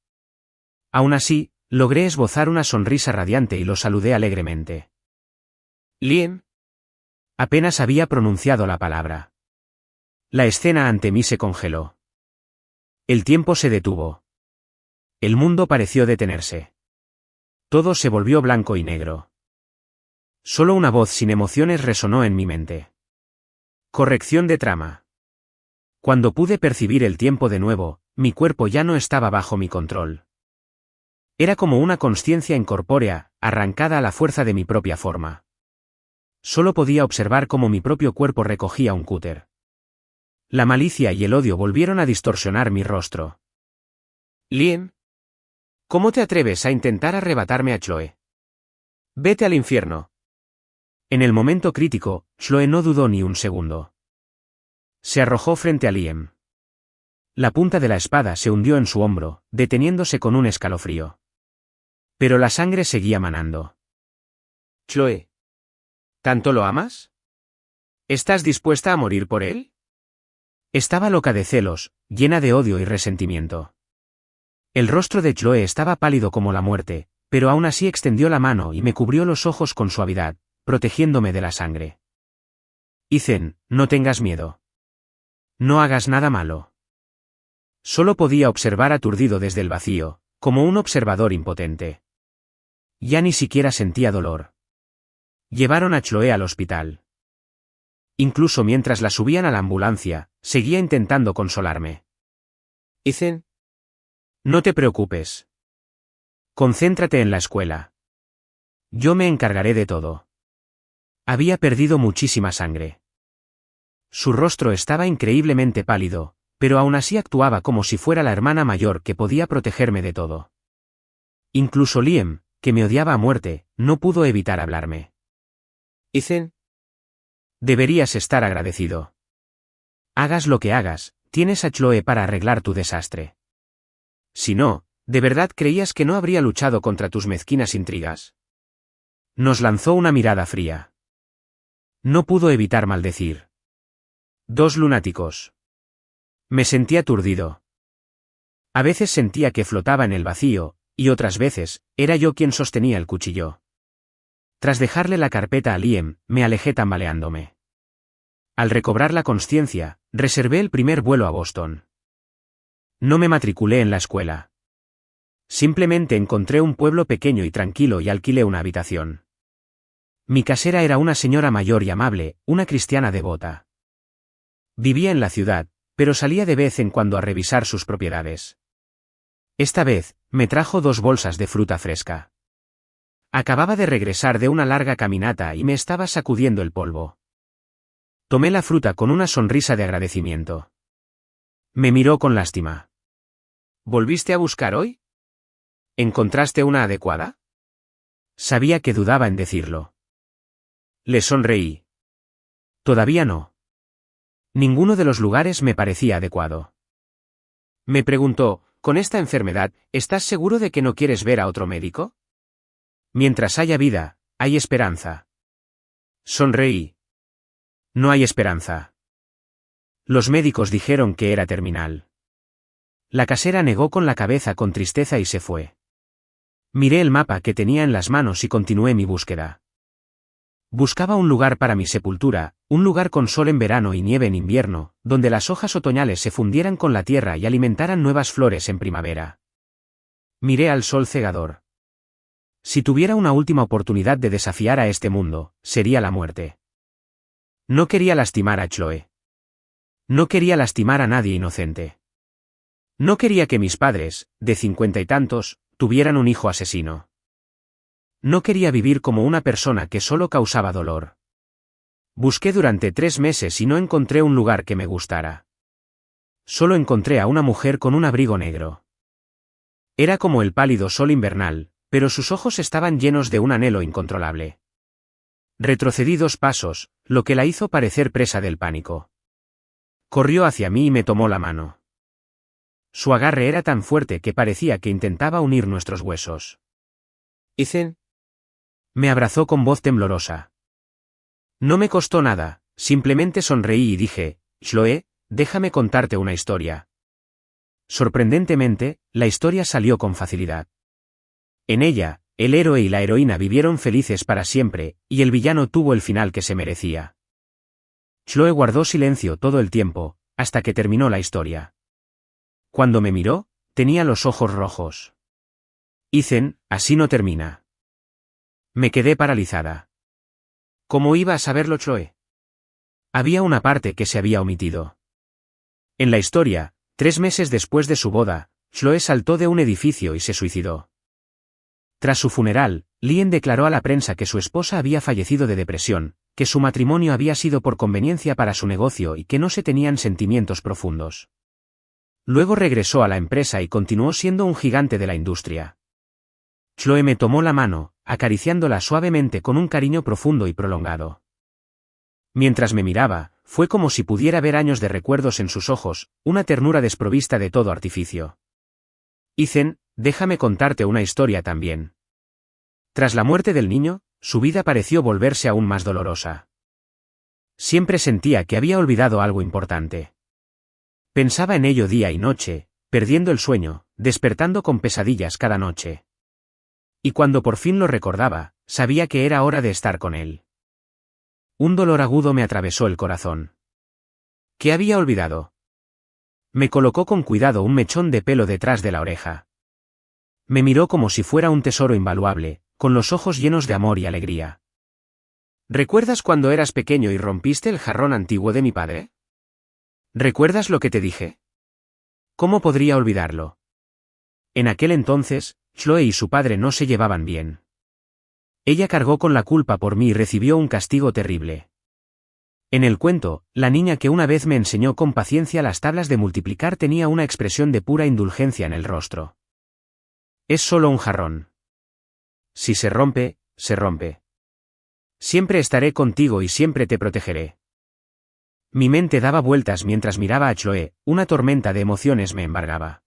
Aún así, logré esbozar una sonrisa radiante y lo saludé alegremente. Liam. Apenas había pronunciado la palabra. La escena ante mí se congeló. El tiempo se detuvo. El mundo pareció detenerse. Todo se volvió blanco y negro. Solo una voz sin emociones resonó en mi mente. Corrección de trama. Cuando pude percibir el tiempo de nuevo, mi cuerpo ya no estaba bajo mi control. Era como una consciencia incorpórea, arrancada a la fuerza de mi propia forma. Solo podía observar cómo mi propio cuerpo recogía un cúter. La malicia y el odio volvieron a distorsionar mi rostro. Liam. ¿Cómo te atreves a intentar arrebatarme a Chloe? Vete al infierno. En el momento crítico, Chloe no dudó ni un segundo. Se arrojó frente a Liam. La punta de la espada se hundió en su hombro, deteniéndose con un escalofrío. Pero la sangre seguía manando. Chloe. ¿Tanto lo amas? ¿Estás dispuesta a morir por él? Estaba loca de celos, llena de odio y resentimiento. El rostro de Chloe estaba pálido como la muerte, pero aún así extendió la mano y me cubrió los ojos con suavidad, protegiéndome de la sangre. Ethan, no tengas miedo. No hagas nada malo. Solo podía observar aturdido desde el vacío, como un observador impotente. Ya ni siquiera sentía dolor. Llevaron a Chloe al hospital. Incluso mientras la subían a la ambulancia, seguía intentando consolarme. Ethan. No te preocupes. Concéntrate en la escuela. Yo me encargaré de todo. Había perdido muchísima sangre. Su rostro estaba increíblemente pálido, pero aún así actuaba como si fuera la hermana mayor que podía protegerme de todo. Incluso Liam, que me odiaba a muerte, no pudo evitar hablarme. Ethan. Deberías estar agradecido. Hagas lo que hagas, tienes a Chloe para arreglar tu desastre. Si no, ¿de verdad creías que no habría luchado contra tus mezquinas intrigas? Nos lanzó una mirada fría. No pudo evitar maldecir. Dos lunáticos. Me sentí aturdido. A veces sentía que flotaba en el vacío, y otras veces, era yo quien sostenía el cuchillo. Tras dejarle la carpeta a Liam, me alejé tambaleándome. Al recobrar la consciencia, reservé el primer vuelo a Boston. No me matriculé en la escuela. Simplemente encontré un pueblo pequeño y tranquilo y alquilé una habitación. Mi casera era una señora mayor y amable, una cristiana devota. Vivía en la ciudad, pero salía de vez en cuando a revisar sus propiedades. Esta vez, me trajo 2 bolsas de fruta fresca. Acababa de regresar de una larga caminata y me estaba sacudiendo el polvo. Tomé la fruta con una sonrisa de agradecimiento. Me miró con lástima. ¿Volviste a buscar hoy? ¿Encontraste una adecuada? Sabía que dudaba en decirlo. Le sonreí. Todavía no. Ninguno de los lugares me parecía adecuado. Me preguntó, con esta enfermedad, ¿estás seguro de que no quieres ver a otro médico? Mientras haya vida, hay esperanza. Sonreí. No hay esperanza. Los médicos dijeron que era terminal. La casera negó con la cabeza con tristeza y se fue. Miré el mapa que tenía en las manos y continué mi búsqueda. Buscaba un lugar para mi sepultura, un lugar con sol en verano y nieve en invierno, donde las hojas otoñales se fundieran con la tierra y alimentaran nuevas flores en primavera. Miré al sol cegador. Si tuviera una última oportunidad de desafiar a este mundo, sería la muerte. No quería lastimar a Chloe. No quería lastimar a nadie inocente. No quería que mis padres, de 50 y tantos, tuvieran un hijo asesino. No quería vivir como una persona que solo causaba dolor. Busqué durante 3 meses y no encontré un lugar que me gustara. Solo encontré a una mujer con un abrigo negro. Era como el pálido sol invernal, pero sus ojos estaban llenos de un anhelo incontrolable. Retrocedí 2 pasos, lo que la hizo parecer presa del pánico. Corrió hacia mí y me tomó la mano. Su agarre era tan fuerte que parecía que intentaba unir nuestros huesos. Ethan. Me abrazó con voz temblorosa. No me costó nada, simplemente sonreí y dije, Chloe, déjame contarte una historia. Sorprendentemente, la historia salió con facilidad. En ella, el héroe y la heroína vivieron felices para siempre, y el villano tuvo el final que se merecía. Chloe guardó silencio todo el tiempo, hasta que terminó la historia. Cuando me miró, tenía los ojos rojos. Ethan, así no termina. Me quedé paralizada. ¿Cómo iba a saberlo Chloe? Había una parte que se había omitido. En la historia, 3 meses después de su boda, Chloe saltó de un edificio y se suicidó. Tras su funeral, Lien declaró a la prensa que su esposa había fallecido de depresión, que su matrimonio había sido por conveniencia para su negocio y que no se tenían sentimientos profundos. Luego regresó a la empresa y continuó siendo un gigante de la industria. Chloe me tomó la mano, acariciándola suavemente con un cariño profundo y prolongado. Mientras me miraba, fue como si pudiera ver años de recuerdos en sus ojos, una ternura desprovista de todo artificio. Ethan, déjame contarte una historia también. Tras la muerte del niño, su vida pareció volverse aún más dolorosa. Siempre sentía que había olvidado algo importante. Pensaba en ello día y noche, perdiendo el sueño, despertando con pesadillas cada noche. Y cuando por fin lo recordaba, sabía que era hora de estar con él. Un dolor agudo me atravesó el corazón. ¿Qué había olvidado? Me colocó con cuidado un mechón de pelo detrás de la oreja. Me miró como si fuera un tesoro invaluable, con los ojos llenos de amor y alegría. ¿Recuerdas cuando eras pequeño y rompiste el jarrón antiguo de mi padre? ¿Recuerdas lo que te dije? ¿Cómo podría olvidarlo? En aquel entonces, Chloe y su padre no se llevaban bien. Ella cargó con la culpa por mí y recibió un castigo terrible. En el cuento, la niña que una vez me enseñó con paciencia las tablas de multiplicar tenía una expresión de pura indulgencia en el rostro. Es solo un jarrón. Si se rompe, se rompe. Siempre estaré contigo y siempre te protegeré. Mi mente daba vueltas mientras miraba a Chloe, una tormenta de emociones me embargaba.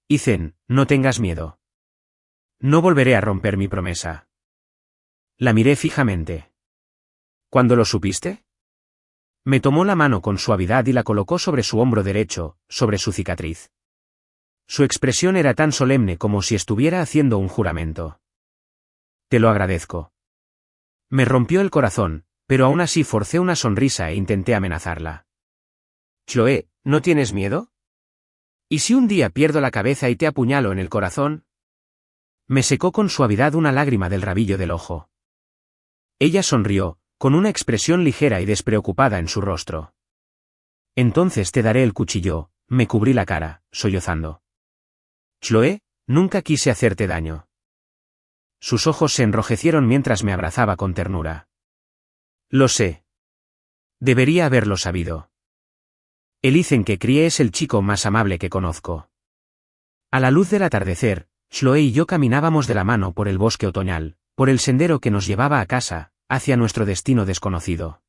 Ethan, no tengas miedo. No volveré a romper mi promesa. La miré fijamente. ¿Cuándo lo supiste? Me tomó la mano con suavidad y la colocó sobre su hombro derecho, sobre su cicatriz. Su expresión era tan solemne como si estuviera haciendo un juramento. Te lo agradezco. Me rompió el corazón, pero aún así forcé una sonrisa e intenté amenazarla. Chloe, ¿no tienes miedo? ¿Y si un día pierdo la cabeza y te apuñalo en el corazón? Me secó con suavidad una lágrima del rabillo del ojo. Ella sonrió, con una expresión ligera y despreocupada en su rostro. Entonces te daré el cuchillo, me cubrí la cara, sollozando. Chloe, nunca quise hacerte daño. Sus ojos se enrojecieron mientras me abrazaba con ternura. Lo sé. Debería haberlo sabido. El Ethan que crié es el chico más amable que conozco. A la luz del atardecer, Chloe y yo caminábamos de la mano por el bosque otoñal, por el sendero que nos llevaba a casa, hacia nuestro destino desconocido.